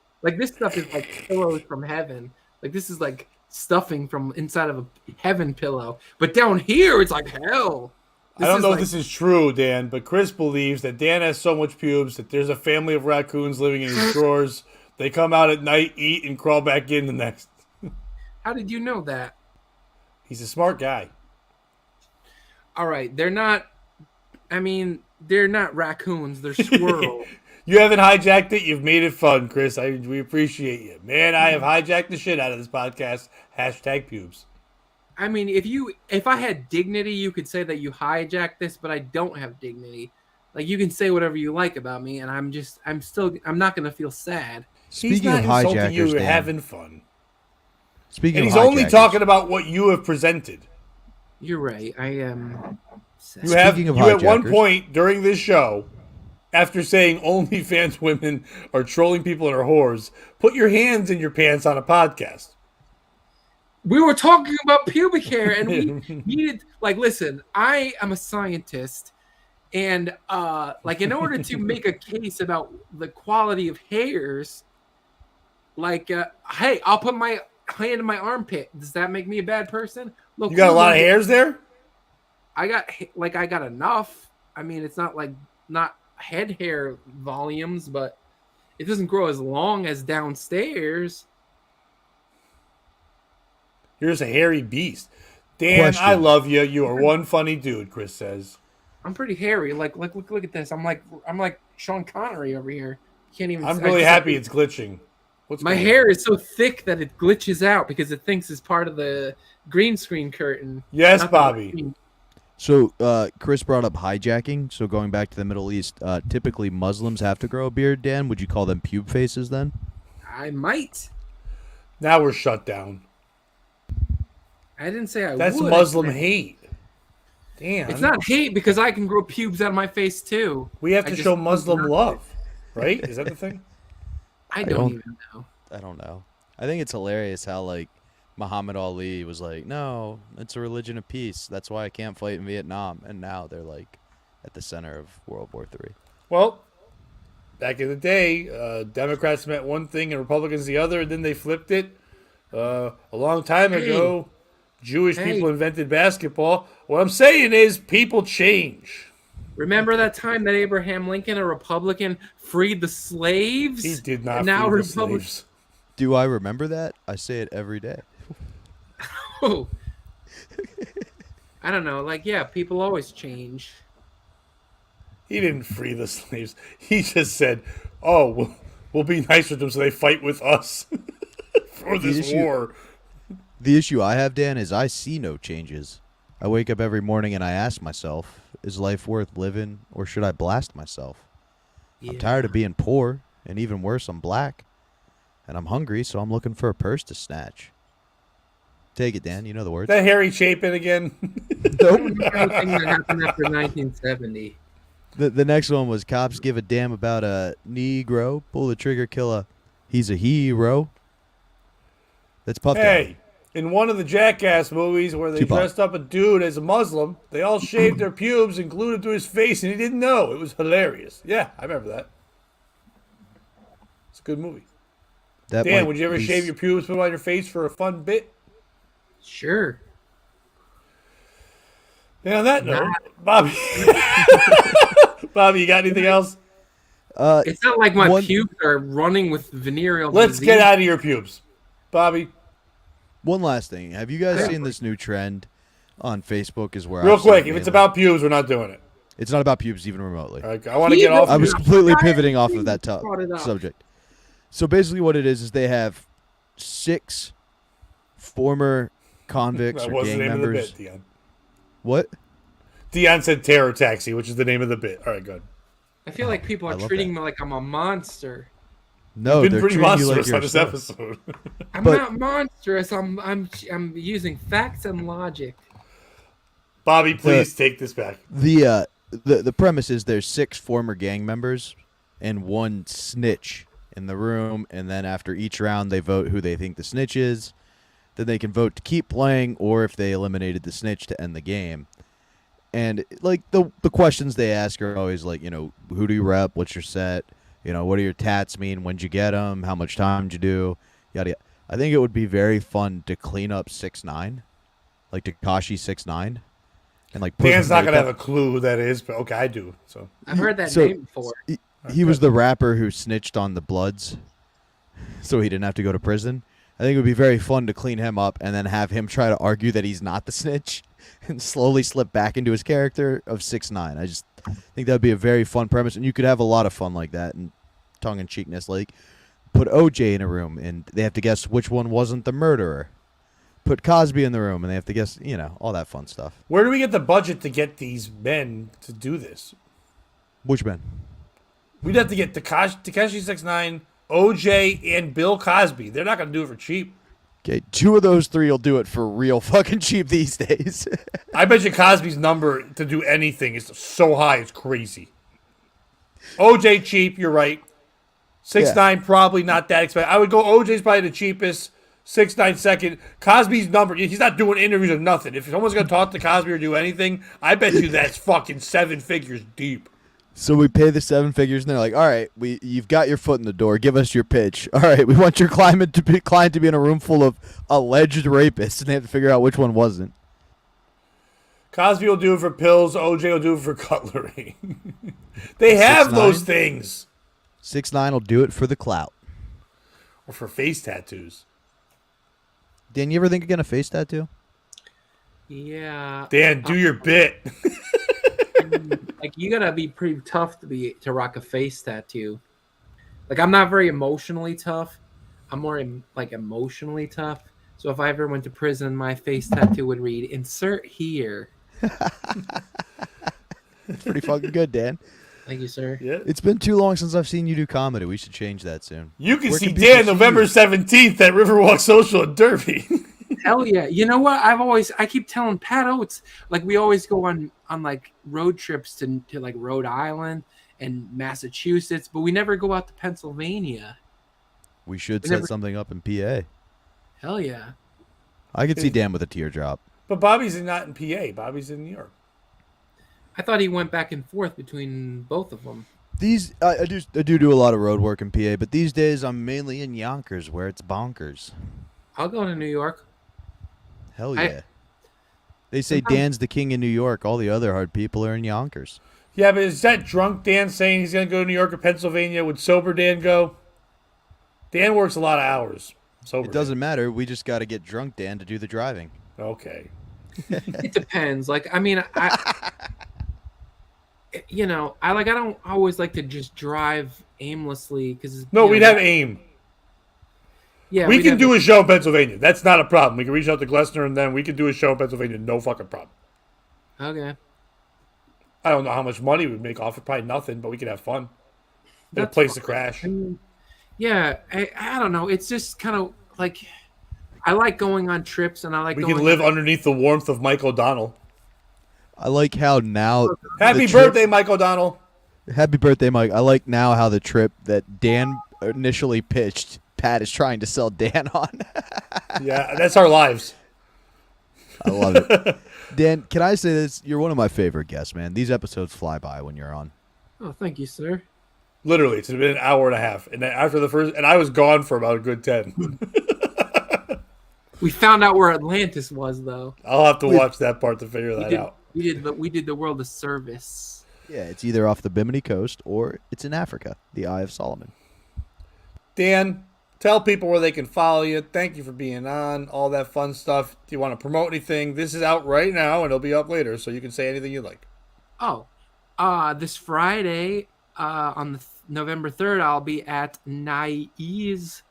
Speaker 2: stuff is like pillows from heaven. Like this is like stuffing from inside of a heaven pillow. But down here it's like hell.
Speaker 3: I don't know
Speaker 2: like,
Speaker 3: if this is true, Dan, but Chris believes that Dan has so much pubes that there's a family of raccoons living in his drawers. They come out at night, eat, and crawl back in the next.
Speaker 2: How did you know that?
Speaker 3: He's a smart guy.
Speaker 2: All right, they're not raccoons, they're squirrels.
Speaker 3: You haven't hijacked it. You've made it fun, Chris. We appreciate you. Man, I have hijacked the shit out of this podcast. # pubes.
Speaker 2: I mean, if I had dignity, you could say that you hijacked this, but I don't have dignity. Like you can say whatever you like about me, and I'm not gonna feel sad.
Speaker 3: He's
Speaker 1: Speaking
Speaker 3: not
Speaker 1: of
Speaker 3: insulting
Speaker 1: hijackers,
Speaker 3: you. You're
Speaker 1: Dan.
Speaker 3: having fun.
Speaker 1: Speaking
Speaker 3: And
Speaker 1: of
Speaker 3: he's only
Speaker 1: hijackers,
Speaker 3: talking about what you have presented.
Speaker 2: You're right. I am. Sad.
Speaker 3: You have
Speaker 1: Speaking of
Speaker 3: you at one
Speaker 1: hijackers.
Speaker 3: point during this show, after saying OnlyFans women are trolling people and are whores, put your hands in your pants on a podcast.
Speaker 2: We were talking about pubic hair, and we needed listen. I am a scientist, and in order to make a case about the quality of hairs, hey, I'll put my hand in my armpit. Does that make me a bad person? Look,
Speaker 3: You got a lot of hairs there?
Speaker 2: I got enough. I mean, it's not head hair volumes, but it doesn't grow as long as downstairs.
Speaker 3: You're just a hairy beast. Dan,
Speaker 1: Question.
Speaker 3: I love you. You are one funny dude, Chris says.
Speaker 2: I'm pretty hairy. Look at this. I'm like Sean Connery over here. You can't even.
Speaker 3: I'm really happy it's glitching. What's
Speaker 2: My
Speaker 3: going
Speaker 2: hair
Speaker 3: on?
Speaker 2: is so thick that it glitches out because it thinks it's part of the green screen curtain.
Speaker 3: Yes,
Speaker 2: Not the
Speaker 3: Bobby.
Speaker 2: green.
Speaker 1: So Chris brought up hijacking. So going back to the Middle East, typically Muslims have to grow a beard. Dan, would you call them pube faces then?
Speaker 2: I might.
Speaker 3: Now we're shut down.
Speaker 2: I didn't say I
Speaker 3: That's
Speaker 2: would.
Speaker 3: Muslim hate. Damn.
Speaker 2: It's not hate because I can grow pubes out of my face too.
Speaker 3: We have
Speaker 2: I
Speaker 3: to
Speaker 2: just
Speaker 3: show
Speaker 2: choose
Speaker 3: Muslim
Speaker 2: not to.
Speaker 3: love, right? Is that the thing?
Speaker 2: I
Speaker 1: don't-
Speaker 2: don't even know.
Speaker 1: I don't know. I think it's hilarious how Muhammad Ali was like, no, it's a religion of peace. That's why I can't fight in Vietnam. And now they're at the center of World War III.
Speaker 3: Well, back in the day, Democrats meant one thing and Republicans the other, and then they flipped it. A long time ago, Jewish people invented basketball. What I'm saying is people change.
Speaker 2: Remember that time that Abraham Lincoln, a Republican, freed the slaves?
Speaker 3: He did not
Speaker 2: And now
Speaker 3: free the
Speaker 2: Republic-
Speaker 3: slaves.
Speaker 1: Do I remember that? I say it every day.
Speaker 2: Oh. I don't know. People always change.
Speaker 3: He didn't free the slaves. He just said, "Oh, we'll be nice with them so they fight with us for this
Speaker 1: issue-
Speaker 3: war."
Speaker 1: The issue I have, Dan, is I see no changes. I wake up every morning and I ask myself, is life worth living or should I blast myself? I'm tired of being poor, and even worse, I'm black. And I'm hungry, so I'm looking for a purse to snatch. Take it, Dan. You know the words.
Speaker 3: That Harry Chapin again.
Speaker 1: Nope.
Speaker 2: Thing that happened after 1970.
Speaker 1: The next one was cops give a damn about a Negro. Pull the trigger, kill a. He's a hero. That's Puff Daddy.
Speaker 3: Hey, in one of the Jackass movies where they
Speaker 1: Tupac.
Speaker 3: dressed up a dude as a Muslim, they all shaved their pubes and glued it to his face, and he didn't know. It was hilarious. Yeah, I remember that. It's a good movie.
Speaker 1: That
Speaker 3: Dan,
Speaker 1: might
Speaker 3: would you ever
Speaker 1: be
Speaker 3: shave your pubes, put them on your face for a fun bit?
Speaker 2: Sure.
Speaker 3: Yeah, on that note, Bobby. Bobby, you got anything else?
Speaker 2: It's not like my
Speaker 1: one-
Speaker 2: pubes are running with venereal
Speaker 3: Let's
Speaker 2: disease.
Speaker 3: get out of your pubes. Bobby,
Speaker 1: One last thing. Have you guys seen this new trend on Facebook? Is where
Speaker 3: real
Speaker 1: I've seen
Speaker 3: quick,
Speaker 1: it
Speaker 3: if it's
Speaker 1: mainly.
Speaker 3: about pubes, we're not doing it.
Speaker 1: It's not about pubes even remotely.
Speaker 3: All right, I want to get off.
Speaker 1: I was
Speaker 3: pubes.
Speaker 1: completely pivoting off of that
Speaker 2: brought it up.
Speaker 1: subject. So basically, what it is they have 6 former convicts
Speaker 3: That
Speaker 1: or
Speaker 3: was the
Speaker 1: gang
Speaker 3: name
Speaker 1: members.
Speaker 3: of the bit, Dion.
Speaker 1: What?
Speaker 3: Dion said terror taxi, which is the name of the bit. All right, good.
Speaker 2: I feel like people
Speaker 1: I
Speaker 2: are
Speaker 1: love
Speaker 2: treating
Speaker 1: that.
Speaker 2: me like I'm a monster.
Speaker 1: No,
Speaker 3: Been
Speaker 1: they're
Speaker 3: pretty
Speaker 1: treating you like
Speaker 3: monstrous
Speaker 1: you're
Speaker 3: on
Speaker 1: a
Speaker 3: this
Speaker 1: star.
Speaker 3: episode.
Speaker 2: I'm
Speaker 1: But-
Speaker 2: not monstrous. I'm using facts and logic.
Speaker 3: Bobby, please take this back.
Speaker 1: The premise is there's 6 former gang members and 1 snitch in the room, and then after each round they vote who they think the snitch is. Then they can vote to keep playing, or if they eliminated the snitch, to end the game. And like the questions they ask are always like, who do you rep? What's your set? What do your tats mean? When'd you get them? How much time did you do? Yada yada. I think it would be very fun to clean up 6ix9ine, like Tekashi 6ix9ine, and like put
Speaker 3: Dan's
Speaker 1: his
Speaker 3: not going to have
Speaker 1: makeup-
Speaker 3: a clue who that is, but okay, I do. So
Speaker 2: I've heard that
Speaker 1: So-
Speaker 2: name before.
Speaker 1: He was the rapper who snitched on the Bloods, so he didn't have to go to prison. I think it would be very fun to clean him up and then have him try to argue that he's not the snitch and slowly slip back into his character of 6ix9ine. I just think that would be a very fun premise, and you could have a lot of fun like that and tongue-in-cheekness. Like, put OJ in a room, and they have to guess which one wasn't the murderer. Put Cosby in the room, and they have to guess, all that fun stuff.
Speaker 3: where do we get the budget to get these men to do this?
Speaker 1: Which man?
Speaker 3: We'd have to get Tekashi 6ix9ine, OJ, and Bill Cosby. They're not going to do it for cheap.
Speaker 1: Okay, 2 of those 3 will do it for real fucking cheap these days.
Speaker 3: I bet you Cosby's number to do anything is so high, it's crazy. OJ cheap, you're right. 6ix9ine probably not that expensive. I would go OJ's probably the cheapest. 6ix9ine second. Cosby's number, he's not doing interviews or nothing. If someone's going to talk to Cosby or do anything, I bet you that's fucking 7 figures deep.
Speaker 1: So we pay the 7 figures, and they're like, "All right, you've got your foot in the door. Give us your pitch. All right, we want your client to be in a room full of alleged rapists, and they have to figure out which one wasn't."
Speaker 3: Cosby will do it for pills. OJ will do it for cutlery. They have
Speaker 1: 6ix9ine?
Speaker 3: those things.
Speaker 1: 6ix9ine will do it for the clout.
Speaker 3: Or for face tattoos.
Speaker 1: Dan, you ever think of getting a face tattoo?
Speaker 2: Yeah.
Speaker 3: Dan, do your bit.
Speaker 2: Like, you gotta be pretty tough to rock a face tattoo. Like, I'm not very emotionally tough. I'm more emotionally tough. So if I ever went to prison, my face tattoo would read "Insert here."
Speaker 1: It's pretty fucking good, Dan.
Speaker 2: Thank you, sir.
Speaker 3: Yeah.
Speaker 1: It's been too long since I've seen you do comedy. We should change that soon.
Speaker 3: You can
Speaker 1: Where
Speaker 3: see
Speaker 1: can people
Speaker 3: Dan
Speaker 1: see
Speaker 3: November
Speaker 1: you?
Speaker 3: 17th at Riverwalk Social in Derby.
Speaker 2: Hell yeah! You know what? I keep telling Pat Oates, like, we always go on like road trips to like Rhode Island and Massachusetts, but we never go out to Pennsylvania.
Speaker 1: We should
Speaker 2: We
Speaker 1: set
Speaker 2: never-
Speaker 1: something up in PA.
Speaker 2: Hell yeah!
Speaker 1: I could see Dan with a teardrop.
Speaker 3: But Bobby's not in PA. Bobby's in New York.
Speaker 2: I thought he went back and forth between both of them.
Speaker 1: I do a lot of road work in PA, but these days I'm mainly in Yonkers, where it's bonkers.
Speaker 2: I'll go to New York.
Speaker 1: Hell
Speaker 2: I-
Speaker 1: yeah. They say
Speaker 2: Sometimes-
Speaker 1: Dan's the king in New York. All the other hard people are in Yonkers.
Speaker 3: Yeah, but is that drunk Dan saying he's going to go to New York or Pennsylvania? Would sober Dan go? Dan works a lot of hours. Sober
Speaker 1: It doesn't matter. We just got to get drunk Dan to do the driving.
Speaker 3: Dan. Okay.
Speaker 2: It depends. Like, I mean, I don't always like to just drive aimlessly because
Speaker 3: No, we'd have AIM.
Speaker 2: Yeah,
Speaker 3: We can do a show in Pennsylvania. That's not a problem. We can reach out to Glessner and then we can do a show in Pennsylvania. No fucking problem.
Speaker 2: Okay.
Speaker 3: I don't know how much money we'd make off it. Probably nothing, but we could have fun. Get a
Speaker 2: That's
Speaker 3: place to
Speaker 2: fine.
Speaker 3: crash.
Speaker 2: I mean, yeah, I don't know. It's just kind of like I like going on trips and I like
Speaker 3: We
Speaker 2: going
Speaker 3: can
Speaker 2: on
Speaker 3: live underneath the warmth of Mike O'Donnell.
Speaker 1: I like how now
Speaker 3: Happy
Speaker 1: the trip,
Speaker 3: birthday, Mike O'Donnell.
Speaker 1: Happy birthday, Mike. I like now how the trip that Dan initially pitched, Pat is trying to sell Dan on.
Speaker 3: Yeah, that's our lives.
Speaker 1: I love it. Dan, can I say this? You're one of my favorite guests, man. These episodes fly by when you're on.
Speaker 2: Oh, thank you, sir.
Speaker 3: Literally, it's been an hour and a half, and then after the first, and I was gone for about a good 10.
Speaker 2: We found out where Atlantis was, though.
Speaker 3: I'll have to watch that part to figure
Speaker 2: We
Speaker 3: that
Speaker 2: did,
Speaker 3: out.
Speaker 2: we did the world a service.
Speaker 1: Yeah, it's either off the Bimini coast or it's in Africa, the Eye of Solomon.
Speaker 3: Dan, tell people where they can follow you. Thank you for being on, all that fun stuff. Do you want to promote anything? This is out right now, and it'll be up later, so you can say anything you like.
Speaker 2: Oh, this Friday, on November 3rd, I'll be at Nai's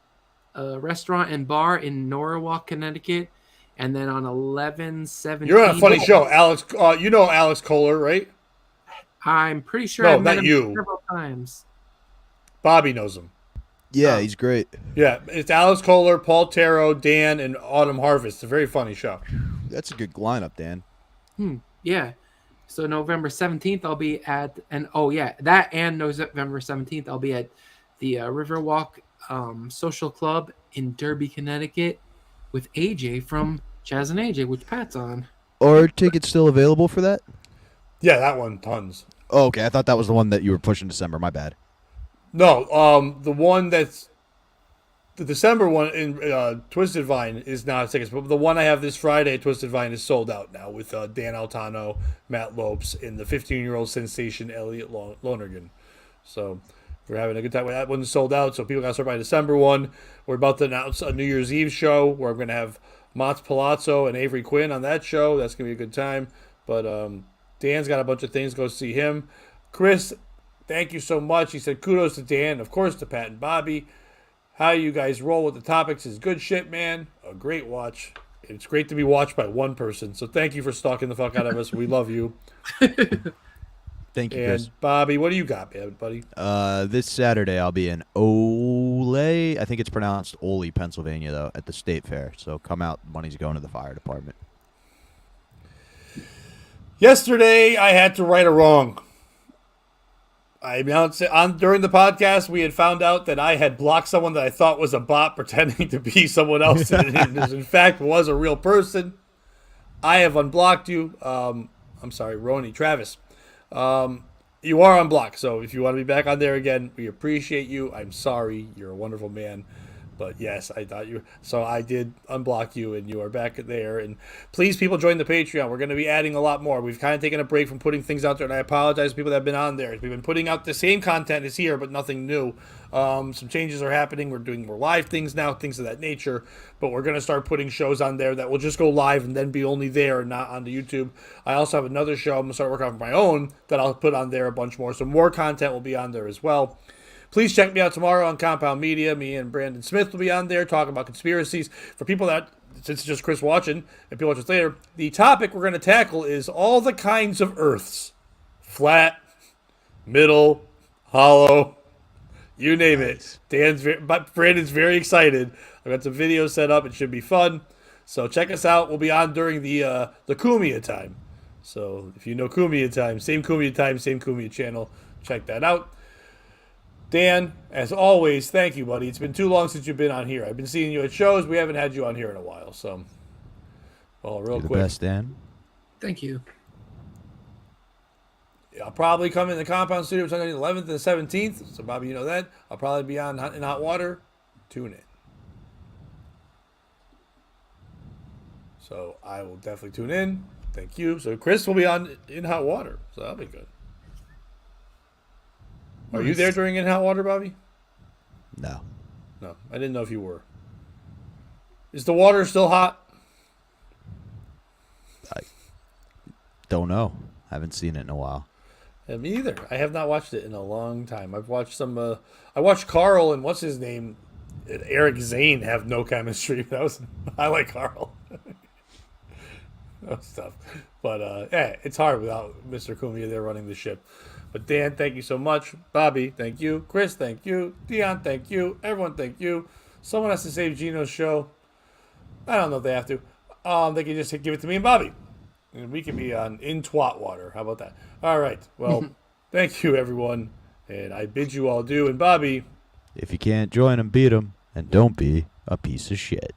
Speaker 2: restaurant and bar in Norwalk, Connecticut. And then on 11/17,
Speaker 3: You're on a funny show, Alex. You know Alex Kohler, right?
Speaker 2: I'm pretty sure
Speaker 3: No,
Speaker 2: I've met
Speaker 3: not
Speaker 2: him
Speaker 3: you.
Speaker 2: several times.
Speaker 3: Bobby knows him.
Speaker 1: Yeah,
Speaker 2: Oh.
Speaker 1: he's great.
Speaker 3: Yeah, it's Alex Kohler, Paul Taro, Dan, and Autumn Harvest. It's a very funny show.
Speaker 1: That's a good lineup, Dan.
Speaker 2: Yeah. So November 17th, I'll be at, and oh yeah, that and November 17th, I'll be at the Riverwalk Social Club in Derby, Connecticut, with AJ from Chaz and AJ, which Pat's on.
Speaker 1: Are tickets still available for that?
Speaker 3: Yeah, that one, tons.
Speaker 1: Oh, okay, I thought that was the one that you were pushing December. My bad.
Speaker 3: No, the one that's the December one in Twisted Vine is not tickets, but the one I have this Friday at Twisted Vine is sold out now with Dan Altano, Matt Lopes, and the 15-year-old sensation Elliot Lonergan. So we're having a good time. That one's sold out, so people got to start by December one. We're about to announce a New Year's Eve show where I'm going to have Mats Palazzo and Avery Quinn on that show. That's going to be a good time. But Dan's got a bunch of things. Go see him. Chris, thank you so much. He said kudos to Dan, of course to Pat and Bobby. How you guys roll with the topics is good shit, man. A great watch. It's great to be watched by one person. So thank you for stalking the fuck out of us. We love you.
Speaker 1: Thank you,
Speaker 3: And
Speaker 1: Chris.
Speaker 3: Bobby, what do you got, buddy?
Speaker 1: This Saturday I'll be in Ole. I think it's pronounced Ole, Pennsylvania, though, at the State Fair. So come out. Money's going to the fire department.
Speaker 3: Yesterday, I had to right a wrong. I announced it during the podcast. We had found out that I had blocked someone that I thought was a bot pretending to be someone else. And it in fact was a real person. I have unblocked you. I'm sorry, Roni, Travis. You are unblocked. So if you want to be back on there again, we appreciate you. I'm sorry. You're a wonderful man. But yes, I thought you. So I did unblock you, and you are back there. And please, people, join the Patreon. We're going to be adding a lot more. We've kind of taken a break from putting things out there, and I apologize to people that have been on there. We've been putting out the same content as here, but nothing new. Some changes are happening. We're doing more live things now, things of that nature. But we're going to start putting shows on there that will just go live and then be only there and not on the YouTube. I also have another show I'm going to start working on my own that I'll put on there a bunch more. So more content will be on there as well. Please check me out tomorrow on Compound Media. Me and Brandon Smith will be on there talking about conspiracies. For people that, since it's just Chris watching, and people watch us later, the topic we're going to tackle is all the kinds of Earths. Flat, middle, hollow, you name it. Brandon's very excited. I've got some videos set up. It should be fun. So check us out. We'll be on during the Kumia time. So if you know Kumia time, same Kumia channel. Check that out. Dan, as always, thank you, buddy. It's been too long since you've been on here. I've been seeing you at shows. We haven't had you on here in a while. So, well, real
Speaker 1: You're
Speaker 3: quick.
Speaker 1: the best, Dan.
Speaker 2: Thank you.
Speaker 3: I'll probably come in the Compound Studio on the 11th and the 17th. So, Bobby, you know that. I'll probably be on in Hot Water. Tune in. So, I will definitely tune in. Thank you. So, Chris will be on in Hot Water. So, that'll be good. Are you there during In Hot Water, Bobby?
Speaker 1: No.
Speaker 3: No, I didn't know if you were. Is the water still hot?
Speaker 1: I don't know. Haven't seen it in a while.
Speaker 3: Yeah, me either. I have not watched it in a long time. I've watched some. I watched Carl and what's his name, Eric Zane have no chemistry. I like Carl. stuff. But yeah, it's hard without Mr. Cumia there running the ship. But Dan, thank you so much. Bobby, thank you. Chris, thank you. Dion, thank you. Everyone, thank you. Someone has to save Gino's show. I don't know if they have to. They can just give it to me and Bobby. And we can be in twat water. How about that? All right. Well, thank you, everyone. And I bid you all adieu. And Bobby,
Speaker 1: If you can't join them, beat them. And don't be a piece of shit.